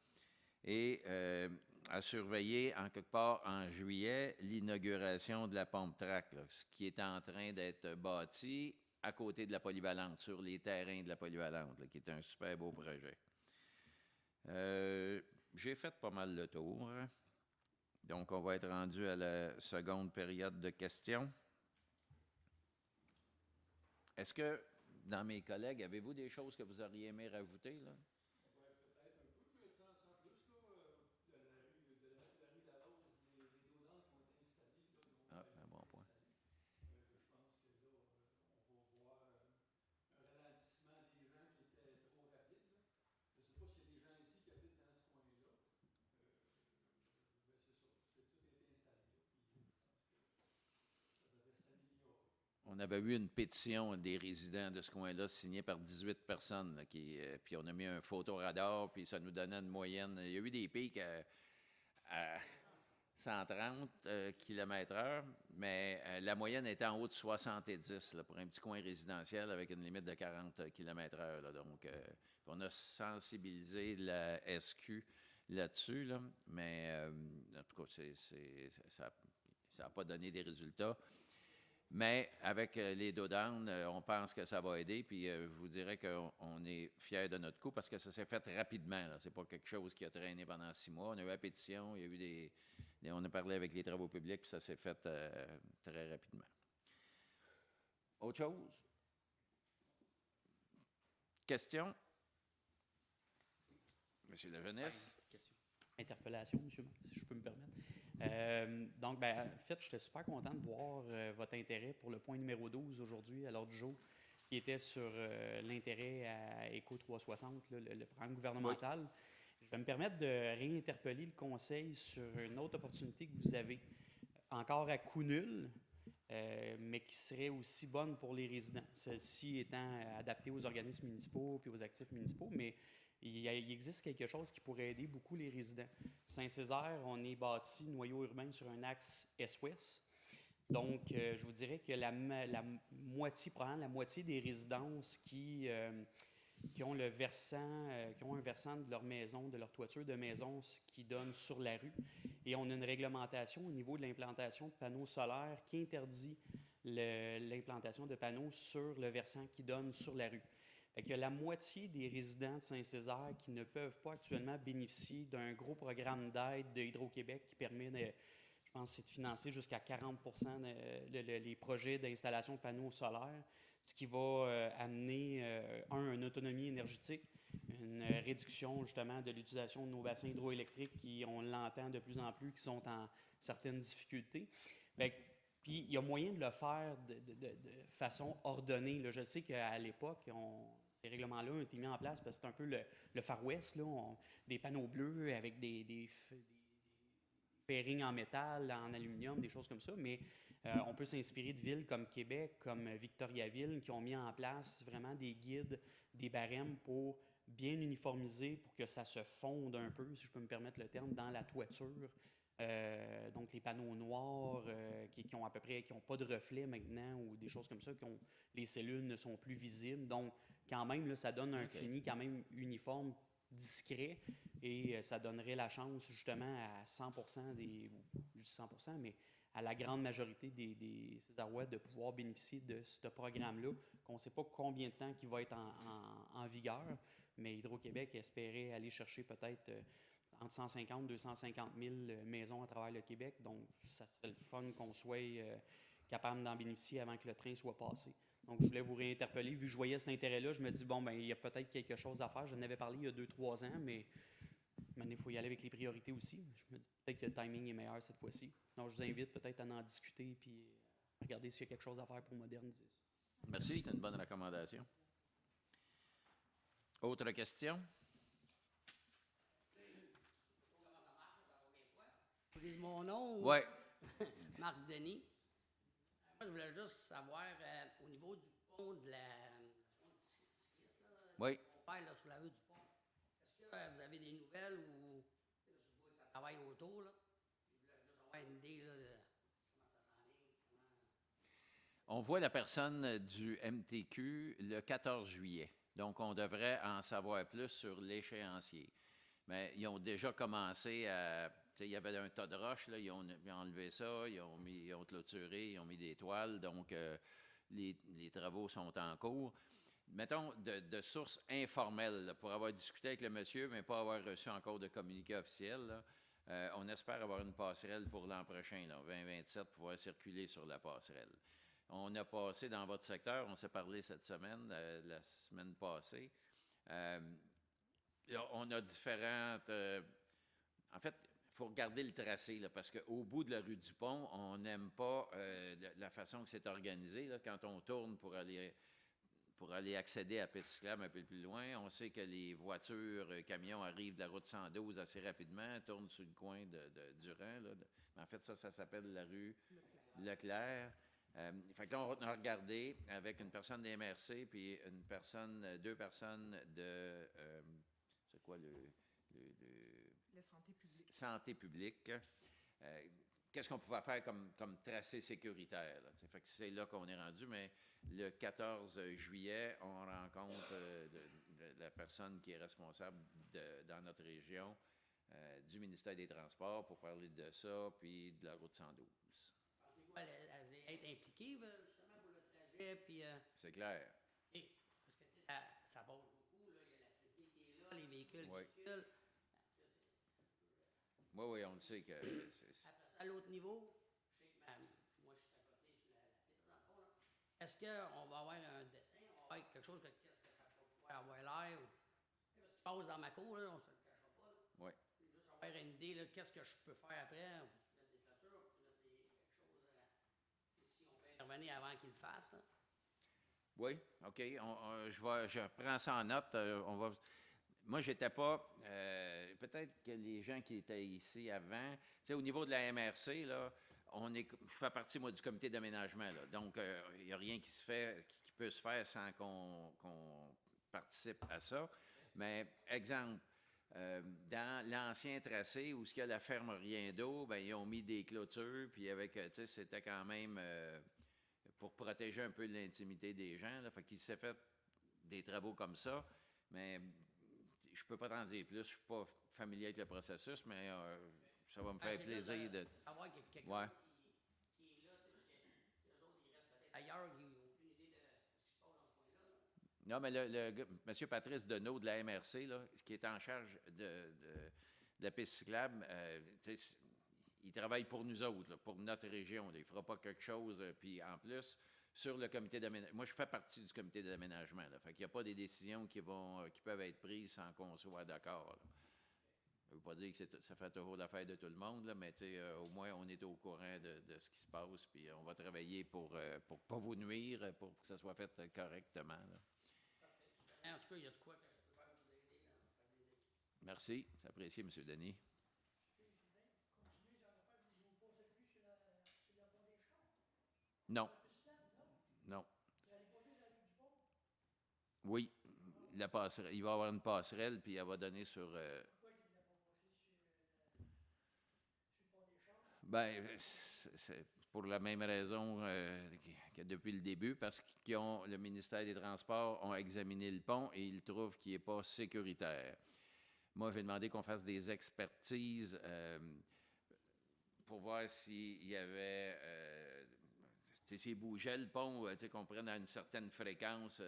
Et à surveiller en quelque part en juillet l'inauguration de la pompe track, là, qui est en train d'être bâtie à côté de la polyvalente, sur les terrains de la polyvalente, là, qui est un super beau projet. J'ai fait pas mal le tour. Donc, on va être rendu à la seconde période de questions. Est-ce que, dans mes collègues, avez-vous des choses que vous auriez aimé rajouter, là? On avait eu une pétition des résidents de ce coin-là signée par 18 personnes. Là, puis on a mis un photoradar, puis ça nous donnait une moyenne. Il y a eu des pics à 130 km/h, mais la moyenne était en haut de 70 là, pour un petit coin résidentiel avec une limite de 40 km/h. Là. Donc, on a sensibilisé la SQ là-dessus, là, mais en tout cas, ça n'a pas donné des résultats. Mais avec les Down, on pense que ça va aider. Puis je vous dirais qu'on est fiers de notre coup parce que ça s'est fait rapidement. Ce n'est pas quelque chose qui a traîné pendant 6 mois. On a eu la pétition, il y a eu on a parlé avec les travaux publics, puis ça s'est fait très rapidement. Autre chose? Question? Monsieur La Jeunesse? Question. Interpellation, monsieur, si je peux me permettre. Donc, en fait, j'étais super content de voir votre intérêt pour le point numéro 12 aujourd'hui à l'ordre du jour. qui était sur l'intérêt à Éco 360, là, le programme gouvernemental. Oui. Je vais me permettre de réinterpeller le conseil sur une autre opportunité que vous avez, encore à coût nul, mais qui serait aussi bonne pour les résidents. Celle-ci étant adaptée aux organismes municipaux puis aux actifs municipaux, mais il existe quelque chose qui pourrait aider beaucoup les résidents. Saint-Césaire, on est bâti noyau urbain sur un axe est-ouest. Donc, je vous dirais que la moitié, probablement la moitié des résidences qui ont le versant, qui ont un versant de leur maison, de leur toiture de maison, qui donne sur la rue. Et on a une réglementation au niveau de l'implantation de panneaux solaires qui interdit l'implantation de panneaux sur le versant qui donne sur la rue. Fait que la moitié des résidents de Saint-Césaire qui ne peuvent pas actuellement bénéficier d'un gros programme d'aide de Hydro-Québec qui permet de, je pense, c'est de financer jusqu'à 40 les projets d'installation de panneaux solaires, ce qui va amener, une autonomie énergétique, une réduction justement de l'utilisation de nos bassins hydroélectriques qui, on l'entend de plus en plus, qui sont en certaines difficultés. Puis il y a moyen de le faire de façon ordonnée. Là. Je sais qu'à l'époque, ces règlements-là ont été mis en place parce que c'est un peu le Far West, là, des panneaux bleus avec des fairings en métal, en aluminium, des choses comme ça, mais on peut s'inspirer de villes comme Québec, comme Victoriaville, qui ont mis en place vraiment des guides, des barèmes pour bien uniformiser, pour que ça se fonde un peu, si je peux me permettre le terme, dans la toiture. Donc les panneaux noirs qui ont à peu près, qui n'ont pas de reflet maintenant ou des choses comme ça, les cellules ne sont plus visibles. Donc quand même, là, ça donne un fini quand même uniforme, discret, et ça donnerait la chance justement à 100% juste 100%, mais à la grande majorité des Césarois de pouvoir bénéficier de ce programme-là, qu'on ne sait pas combien de temps il va être en vigueur, mais Hydro-Québec espérait aller chercher peut-être entre 150 et 250 000 maisons à travers le Québec. Donc, ça serait le fun qu'on soit capable d'en bénéficier avant que le train soit passé. Donc, je voulais vous réinterpeller. Vu que je voyais cet intérêt-là, je me dis, bon, ben il y a peut-être quelque chose à faire. Je n'avais parlé il y a 2-3 ans, mais maintenant, il faut y aller avec les priorités aussi. Je me dis peut-être que le timing est meilleur cette fois-ci. Donc, je vous invite peut-être à en discuter puis regarder s'il y a quelque chose à faire pour moderniser ça. Merci, c'est une bonne recommandation. Autre question? Je dis mon nom. Oui. Marc Denis. Moi, je voulais juste savoir, au niveau du pont de la... Oui. On fait là, sur la rue du pont. Est-ce que vous avez des nouvelles ou... Je vois que ça travaille autour, là. Je voulais juste avoir une idée, là, de comment ça s'en vient. On voit la personne du MTQ le 14 juillet. Donc, on devrait en savoir plus sur l'échéancier. Mais ils ont déjà commencé à... Il y avait un tas de roches, là, ils ont enlevé ça, ils ont clôturé, ils ont mis des toiles, donc les travaux sont en cours. Mettons, de sources informelles, là, pour avoir discuté avec le monsieur, mais pas avoir reçu encore de communiqué officiel, là, on espère avoir une passerelle pour l'an prochain, là, 2027, pouvoir circuler sur la passerelle. On a passé dans votre secteur, on s'est parlé cette semaine, la semaine passée. On a différentes... en fait, il faut regarder le tracé, là, parce qu'au bout de la rue du Pont, on n'aime pas la façon que c'est organisé. Là, quand on tourne pour aller accéder à la piste cyclable un peu plus loin, on sait que les voitures, camions arrivent de la route 112 assez rapidement, tournent sur le coin de Durand. Là. En fait, ça s'appelle la rue Leclerc. Fait que là, on a regardé avec une personne des MRC puis deux personnes de... c'est quoi La santé publique. Santé publique. Qu'est-ce qu'on pouvait faire comme tracé sécuritaire? Là, fait que c'est là qu'on est rendu, mais le 14 juillet, on rencontre la personne qui est responsable dans notre région du ministère des Transports pour parler de ça, puis de la route 112. C'est quoi, elle allait être impliquée, justement, pour le trajet, puis... C'est clair. Okay. Parce que, tu sais, ça bouge beaucoup, là. Il y a la sécurité qui est là, les véhicules Oui. qui circulent. Oui, on le sait que... Après ça, à l'autre niveau, je sais que moi, je suis à côté sur la piste, dans le fond, là. Est-ce qu'on va avoir un dessin, on va avoir quelque chose que qu'est-ce que ça va pouvoir avoir l'air? Ce qui passe dans ma cour, là, on ne se le cachera pas. Là. Oui. Juste avoir une idée, là, qu'est-ce que je peux faire après? On peut mettre des clôtures, on peut mettre quelque chose... si on peut intervenir avant qu'il le fasse, là. Oui, OK. Je prends ça en note. Moi, j'étais pas. Peut-être que les gens qui étaient ici avant, tu sais, au niveau de la MRC, là, je fais partie, moi, du comité d'aménagement, là. Donc, il n'y a rien qui peut se faire sans qu'on participe à ça. Mais, exemple, dans l'ancien tracé où il y a la ferme Rien d'eau, ben, ils ont mis des clôtures, puis avec, tu sais, c'était quand même pour protéger un peu l'intimité des gens. Là, fait qu'il s'est fait des travaux comme ça, mais je peux pas t'en dire plus. Je suis pas familier avec le processus, mais ça va me faire plaisir de savoir qu'il y a quelqu'un ouais. qui est là, tu sais, parce que eux autres, ils restent peut-être ailleurs, ils n'ont aucune idée de ce qui se passe dans ce coin-là. Non, mais M. Patrice Deneau de la MRC, là, qui est en charge de la piste cyclable, il travaille pour nous autres, là, pour notre région. Là. Il ne fera pas quelque chose. Puis en plus, sur le comité d'aménagement, moi je fais partie du comité d'aménagement. Fait qu'il n'y a pas des décisions qui peuvent être prises sans qu'on soit d'accord. Là. Je ne veux pas dire que ça fait toujours l'affaire de tout le monde, là, mais au moins on est au courant de ce qui se passe. Puis on va travailler pour ne pas vous nuire, pour que ça soit fait correctement. Là. En tout cas, il y a de quoi que je peux faire pour vous aider. Là. Ça fait plaisir. Merci, c'est apprécié, M. Denis. Non. Non. Oui, la passerelle. Il va y avoir une passerelle, puis elle va donner sur. Ben, c'est pour la même raison que depuis le début, parce que le ministère des Transports ont examiné le pont et ils trouvent qu'il n'est pas sécuritaire. Moi, j'ai demandé qu'on fasse des expertises pour voir s'il y avait. S'il bougeait le pont, qu'on prenne à une certaine fréquence,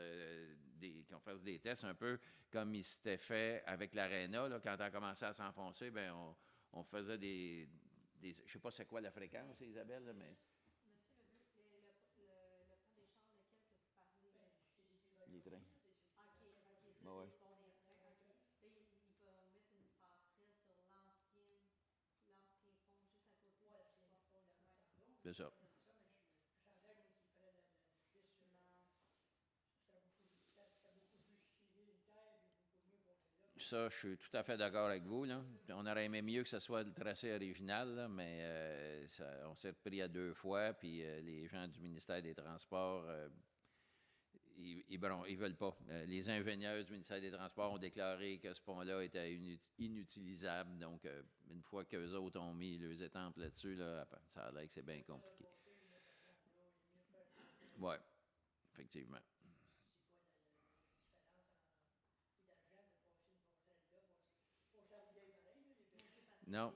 qu'on fasse des tests, un peu comme il s'était fait avec l'Arena. Quand on a commencé à s'enfoncer, ben on faisait des je ne sais pas c'est quoi la fréquence, Isabelle, là, mais. Monsieur Leduc, le pont des chars, lequel que vous parlez? Les trains. OK, c'est Ben ouais. le pont des trains. OK. Là, il va mettre une passerelle sur l'ancien pont juste à côté du pont. C'est ça. Ça, je suis tout à fait d'accord avec vous. Là. On aurait aimé mieux que ce soit le tracé original, là, mais on s'est repris à 2 fois, puis les gens du ministère des Transports, ils veulent pas. Les ingénieurs du ministère des Transports ont déclaré que ce pont-là était inutilisable. Donc, une fois qu'eux autres ont mis leurs étampes là-dessus, là, ça a l'air que c'est bien compliqué. Oui, effectivement. Non.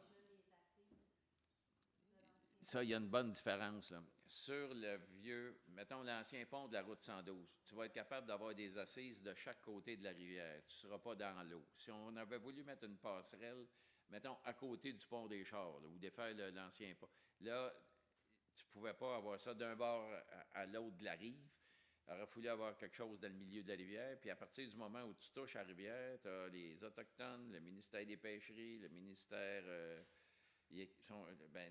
Ça, il y a une bonne différence. Là. Sur le vieux, mettons l'ancien pont de la route 112, tu vas être capable d'avoir des assises de chaque côté de la rivière. Tu ne seras pas dans l'eau. Si on avait voulu mettre une passerelle, mettons à côté du pont des Chars, là, ou défaire l'ancien pont, là, tu ne pouvais pas avoir ça d'un bord à l'autre de la rive. Il aurait fallu avoir quelque chose dans le milieu de la rivière. Puis à partir du moment où tu touches à la rivière, tu as les Autochtones, le ministère des Pêcheries, le ministère,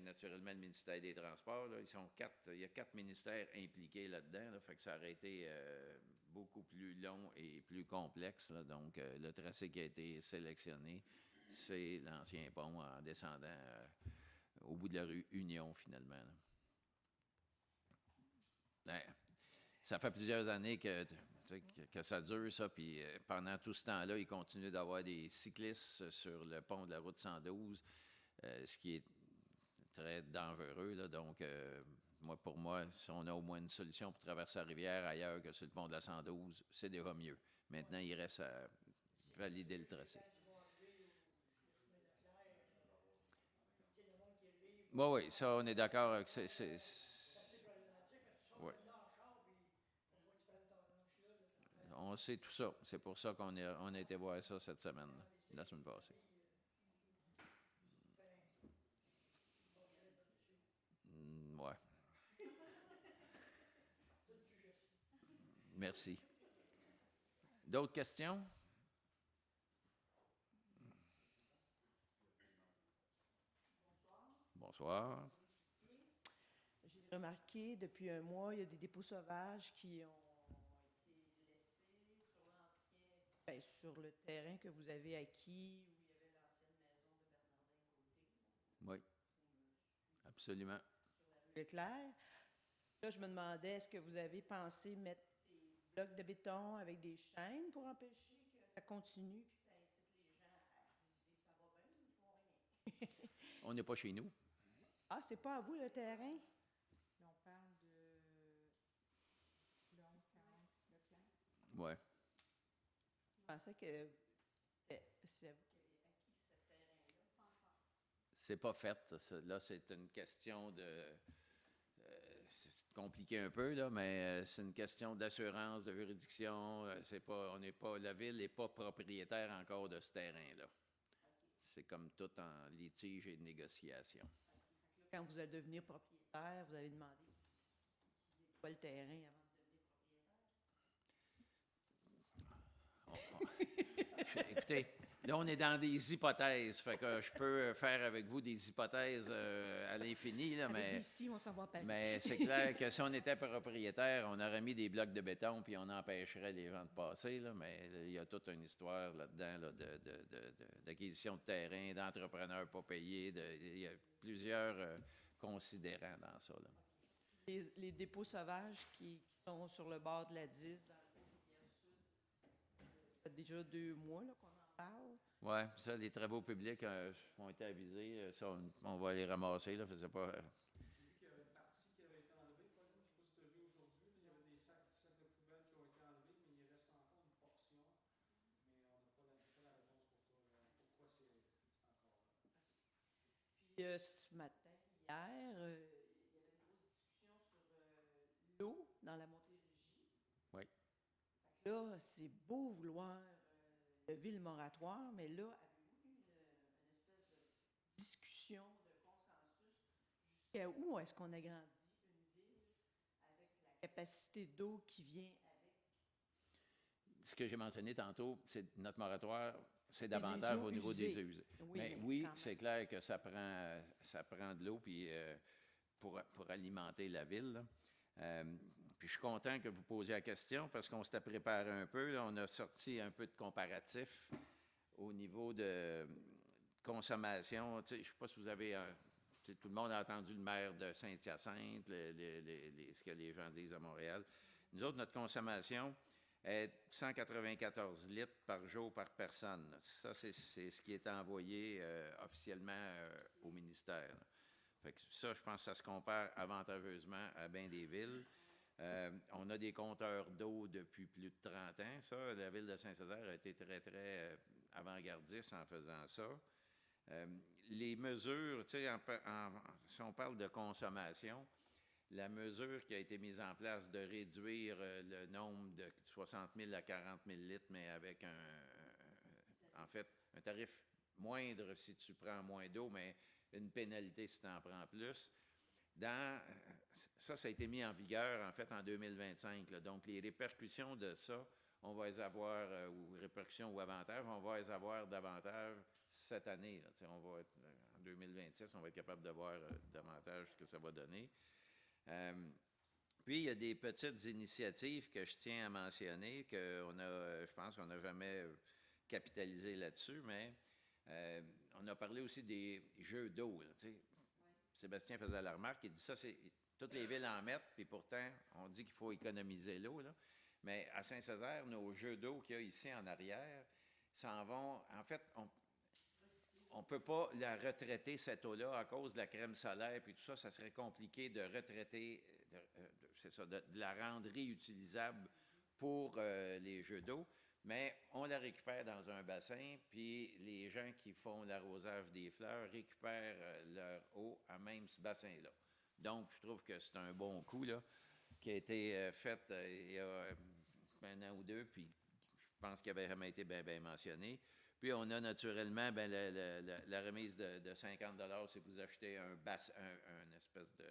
naturellement le ministère des Transports. Là, il y a 4 ministères impliqués là-dedans. Là, fait que ça aurait été beaucoup plus long et plus complexe. Là, donc le tracé qui a été sélectionné, c'est l'ancien pont en descendant au bout de la rue Union, finalement. Là. Ça fait plusieurs années que ça dure, ça, puis pendant tout ce temps-là, il continue d'avoir des cyclistes sur le pont de la route 112, ce qui est très dangereux. Là, donc, pour moi, si on a au moins une solution pour traverser la rivière ailleurs que sur le pont de la 112, c'est déjà mieux. Maintenant, il reste à valider le tracé. Oui, ça, on est d'accord. Oui. On sait tout ça. C'est pour ça qu'on a été voir ça cette semaine, la semaine passée. Ouais. Merci. D'autres questions? Bonsoir. J'ai remarqué depuis un mois, il y a des dépôts sauvages qui ont ben, sur le terrain que vous avez acquis, où il y avait l'ancienne maison de Bernardin Côté, Oui, absolument. sur la rue Leclerc. Là, je me demandais, est-ce que vous avez pensé mettre des blocs de béton avec des chaînes pour empêcher que ça continue puis que ça incite les gens à visiter, ça va bien, ils font rien? On n'est pas chez nous. Ah, c'est pas à vous le terrain? Là, on parle de Long 40 Leclerc. Oui. Je pensais que c'est à vous qui avez acquis ce terrain-là. C'est pas fait. Là, c'est une question de. C'est compliqué un peu, là, mais c'est une question d'assurance, de juridiction. C'est pas, on n'est pas, la ville n'est pas propriétaire encore de ce terrain-là. C'est comme tout en litige et de négociation. Quand vous allez devenir propriétaire, vous avez demandé c'est quoi le terrain avant de devenir propriétaire? Écoutez, là, on est dans des hypothèses. Fait que je peux faire avec vous des hypothèses à l'infini, là, Avec des si, on s'en va à Paris. mais c'est clair que si on était propriétaire, on aurait mis des blocs de béton puis on empêcherait les gens de passer. Là, mais il y a toute une histoire là-dedans là, d'acquisition de terrain, d'entrepreneurs pas payés. Il y a plusieurs considérants dans ça. Là. Les dépôts sauvages qui sont sur le bord de la 10, dans le Rivière-Sud, ça fait déjà 2 mois là, qu'on en parle. Oui, ça, les travaux publics ont été avisés. Ça, on va les ramasser. Là, faisait pas. J'ai vu qu'il y avait une partie qui avait été enlevée, Paul. Je ne sais pas si tu as vu aujourd'hui, mais il y avait des sacs de poubelle qui ont été enlevés, mais il reste encore une portion. Mais on n'a pas, la réponse pour toi, pourquoi c'est encore là. Puis ce matin, hier, il y avait une grosse discussion sur l'eau dans la Montérégie. Oui. Fait que là, c'est beau vouloir lever le moratoire, mais là, avez-vous eu une espèce de discussion, de consensus, jusqu'à où est-ce qu'on agrandit une ville avec la capacité d'eau qui vient avec? Ce que j'ai mentionné tantôt, c'est notre moratoire, c'est Et davantage les eaux au niveau usées. des eaux usées. Oui, mais mais oui, quand même. c'est clair que ça prend de l'eau puis, pour alimenter la ville. Là. Puis je suis content que vous posiez la question parce qu'on s'était préparé un peu. Là, on a sorti un peu de comparatifs au niveau de consommation. Je ne sais pas si vous avez... tout le monde a entendu le maire de Saint-Hyacinthe, ce que les gens disent à Montréal. Nous autres, notre consommation est 194 litres par jour par personne. Ça, c'est ce qui est envoyé officiellement au ministère. Là. Fait que ça, je pense que ça se compare avantageusement à bien des villes. On a des compteurs d'eau depuis plus de 30 ans. Ça, la ville de Saint-Césaire a été très, très avant-gardiste en faisant ça. Les mesures, tu sais, si on parle de consommation, la mesure qui a été mise en place de réduire le nombre de 60 000 à 40 000 litres, mais avec en fait, un tarif moindre si tu prends moins d'eau, mais une pénalité si tu en prends plus. Ça a été mis en vigueur, en fait, en 2025. Là. Donc, les répercussions de ça, on va les avoir, ou répercussions ou avantages, on va les avoir davantage cette année. Là. On va être, en 2026, on va être capable de voir davantage ce que ça va donner. Puis, il y a des petites initiatives que je tiens à mentionner, je pense qu'on n'a jamais capitalisé là-dessus, mais on a parlé aussi des jeux d'eau. Oui. Sébastien faisait la remarque, il dit ça, toutes les villes en mettent, puis pourtant, on dit qu'il faut économiser l'eau. Là. Mais à Saint-Césaire, nos jeux d'eau qu'il y a ici en arrière s'en vont. En fait, on ne peut pas la retraiter, cette eau-là, à cause de la crème solaire, puis tout ça, ça serait compliqué de retraiter, de la rendre réutilisable pour les jeux d'eau. Mais on la récupère dans un bassin, puis les gens qui font l'arrosage des fleurs récupèrent leur eau à même ce bassin-là. Donc, je trouve que c'est un bon coup là, qui a été fait il y a un an ou deux, puis je pense qu'il avait jamais été bien mentionné. Puis, on a naturellement la remise de 50 $ si vous achetez un espèce de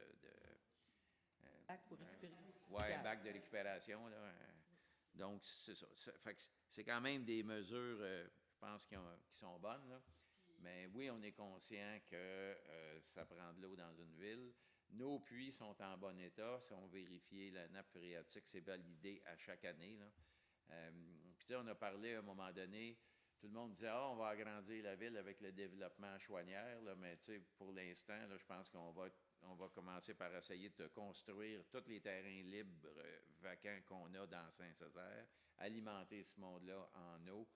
Bac pour récupérer. Oui, un bac de récupération. Là. Donc, c'est ça. C'est quand même des mesures, je pense, qui sont bonnes. Là. Mais oui, on est conscient que ça prend de l'eau dans une ville. Nos puits sont en bon état. Si on vérifie la nappe phréatique, c'est validé à chaque année. Là. Puis, tu sais, on a parlé à un moment donné, tout le monde disait, ah, on va agrandir la ville avec le développement Chouanière, là, mais tu sais, pour l'instant, là, je pense qu'on va commencer par essayer de construire tous les terrains libres vacants qu'on a dans Saint-Césaire, alimenter ce monde-là en eau,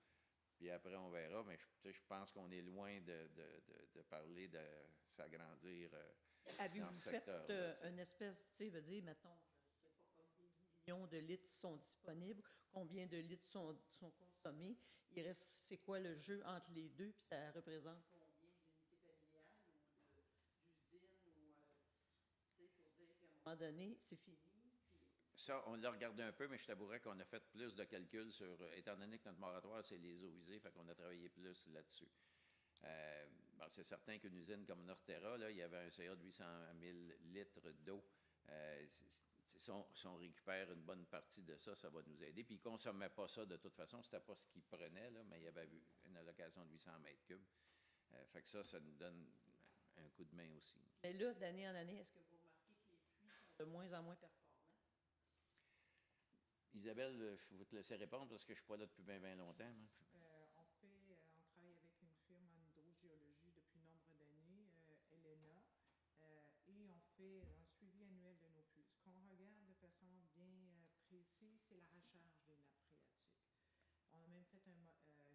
puis après, on verra. Mais je pense qu'on est loin de parler de s'agrandir dans Avez-vous ce fait secteur. une espèce, tu sais, veut dire, mettons, je ne sais pas combien de millions de litres sont disponibles, combien de litres sont consommés. Il reste, c'est quoi le jeu entre les deux, puis ça représente combien d'unités familiales ou d'usines, ou, tu sais, pour dire qu'à un moment donné, c'est fini. Ça, on l'a regardé un peu, mais je t'avouerais qu'on a fait plus de calculs sur, étant donné que notre moratoire, c'est les eaux usées, fait qu'on a travaillé plus là-dessus. Bon, c'est certain qu'une usine comme Norterra, là, il y avait un CA de 800 000 litres d'eau. Si on récupère une bonne partie de ça, ça va nous aider. Puis ils ne consommaient pas ça de toute façon, c'était pas ce qu'ils prenaient, là, mais il y avait une allocation de 800 mètres cubes. Fait que ça nous donne un coup de main aussi. Mais là, d'année en année, est-ce que vous remarquez que les puits sont de moins en moins performants? Isabelle, je vais te laisser répondre parce que je ne suis pas là depuis bien longtemps. Moi. On travaille avec une firme en hydrogéologie depuis nombre d'années, Elena, et on fait un suivi annuel de nos puits. Ce qu'on regarde de façon bien précise, c'est l'arrachage des nappes phréatiques. On a même fait une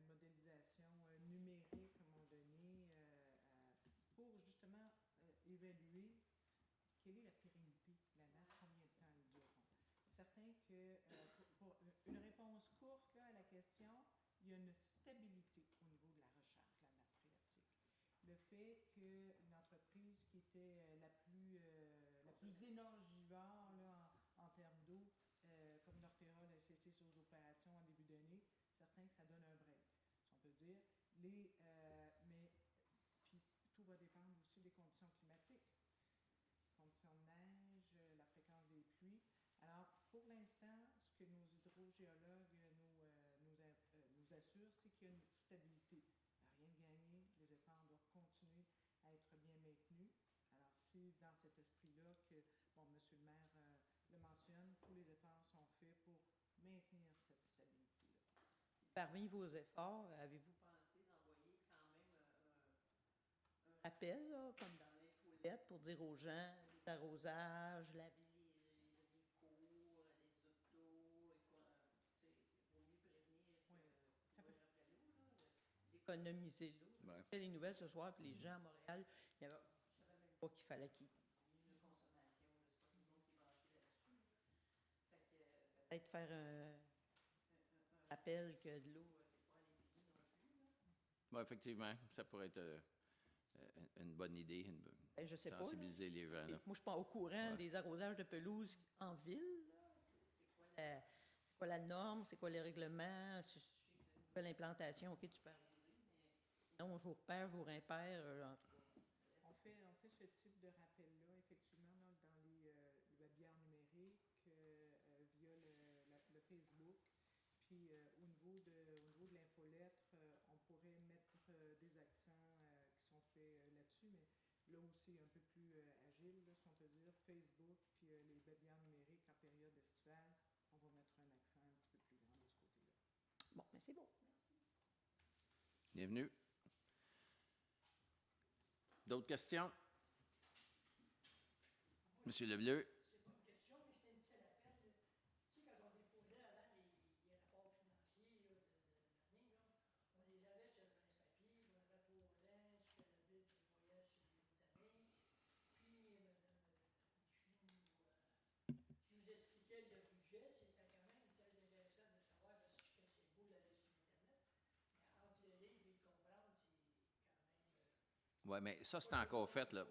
modélisation numérique à un moment donné pour justement évaluer quelle est la pérennité de la nappe, combien de temps elle durera. Certain que pour une réponse courte là, à la question, il y a une stabilité au niveau de la recharge de la nappe phréatique. Le fait qu'une entreprise qui était la plus énergivore là, en termes d'eau, comme Norterra a cessé ses opérations en début d'année, certain que ça donne un break, si on peut dire. Mais puis, tout va dépendre aussi des conditions climatiques. Conditions de neige, la fréquence des pluies. Alors, pour l'instant, ce que nos hydrogéologues nous assurent, c'est qu'il y a une stabilité. Il n'y a rien de gagné, les efforts doivent continuer à être bien maintenus. Alors, c'est dans cet esprit-là que, bon, M. le maire le mentionne, tous les efforts sont faits pour maintenir cette stabilité-là. Parmi vos efforts, avez-vous pensé d'envoyer quand même un appel, là, comme dans l'infolette, pour dire aux gens, les arrosages, laver les cours, les autos, il vaut mieux prévenir après l'eau, d'économiser l'eau. Ouais. J'ai fait les nouvelles ce soir, puis les gens à Montréal, je ne savais même pas qu'il fallait qu'ils diminuent la consommation. C'est pas tout le monde qui est branché là-dessus. Fait que peut-être faire un rappel que de l'eau, c'est pas à l'infini non plus. Bon, effectivement, ça pourrait être une bonne idée, Je sais sensibiliser pas, les gens. Là. Moi, je ne suis pas au courant Ouais. des arrosages de pelouse en ville. C'est quoi la norme? C'est quoi les règlements? Si je suis de nouvelle implantation, OK, tu peux arroser, mais sinon, jour pair, jour impair, en tout cas. On fait ce type de rappel-là, effectivement, dans les webinaires numériques, via le Facebook. Puis au niveau de l'infolettre, on pourrait mettre des accents qui sont faits là-dessus, mais là aussi un peu plus agile, là, si on peut dire, Facebook, puis les webinaires numériques en période estivale, on va mettre un accent un petit peu plus grand de ce côté-là. Bon, mais c'est bon, merci. Bienvenue. D'autres questions? Monsieur Lebleu. C'est pas une question, mais c'était un petit appel. Tu sais, quand on déposait avant les rapports financiers là, de l'année, là, on les avait sur le presse-papier, on avait 3 ans, ce que la ville prévoyait sur les années. Puis, je vous expliquais le budget, c'était quand même très intéressant de savoir parce que c'est beau d'aller sur Internet. Mais entre les livres et comprendre, c'est quand même. Oui, mais ça, c'est encore fait, là.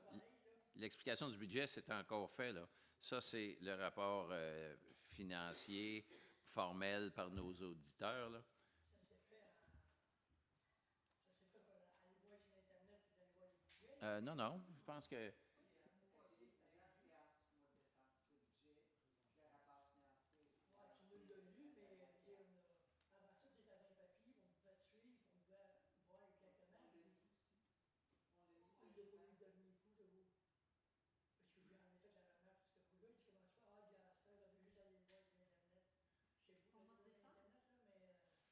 L'explication du budget, c'est encore fait, là. Ça, c'est le rapport financier formel par nos auditeurs, là. Ça s'est fait à aller voir sur Internet, vous allez voir les budgets. Non, je pense que... Ouais, tout le monde l'a lu, mais avant ça, tu étais dans un papier, on pouvait te suivre, on pouvait voir exactement. Il n'a pas eu le dernier coup de vous. Parce que j'en ai fait la remarque sur ce coup-là, tu commences pas, il y a ça, on a juste aller le voir sur Internet. Je sais pas, on va sur Internet, là, mais.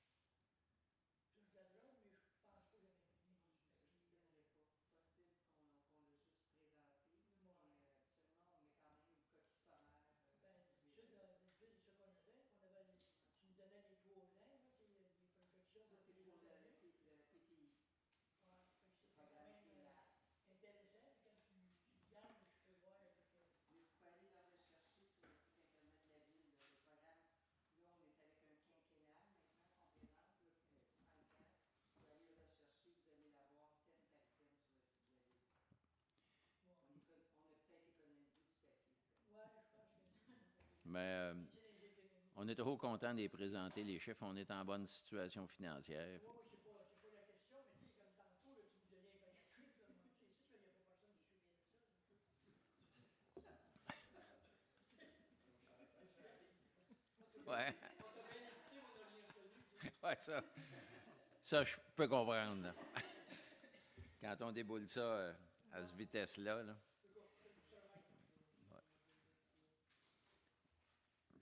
Mais on est trop content de les présenter, les chiffres. On est en bonne situation financière. Oui, c'est pas la question, mais tu sais, comme tantôt, là, tu nous donnais un paquet de chiffres, là, moi, tu sais, il n'y a pas personne qui suit bien de ça. Ouais. Ouais, ça, je peux comprendre. Là. Quand on déboule ça à cette vitesse-là. Là. Ouais.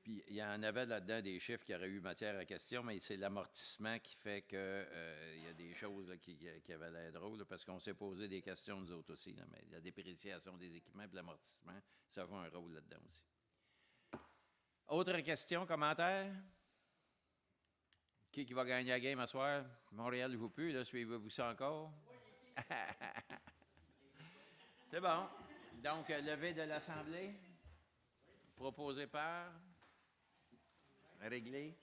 Puis, il y en avait là-dedans des chiffres qui auraient eu matière à question, mais c'est l'amortissement qui fait que il y a des choses là, qui avaient l'air drôles, là, parce qu'on s'est posé des questions, nous autres aussi. Là, mais la dépréciation des équipements et l'amortissement, ça joue un rôle là-dedans aussi. Autre question, commentaire? Qui va gagner la game à soir? Montréal ne joue plus, là, suivez-vous ça encore? C'est bon. Donc, levée de l'Assemblée, proposé par, réglé.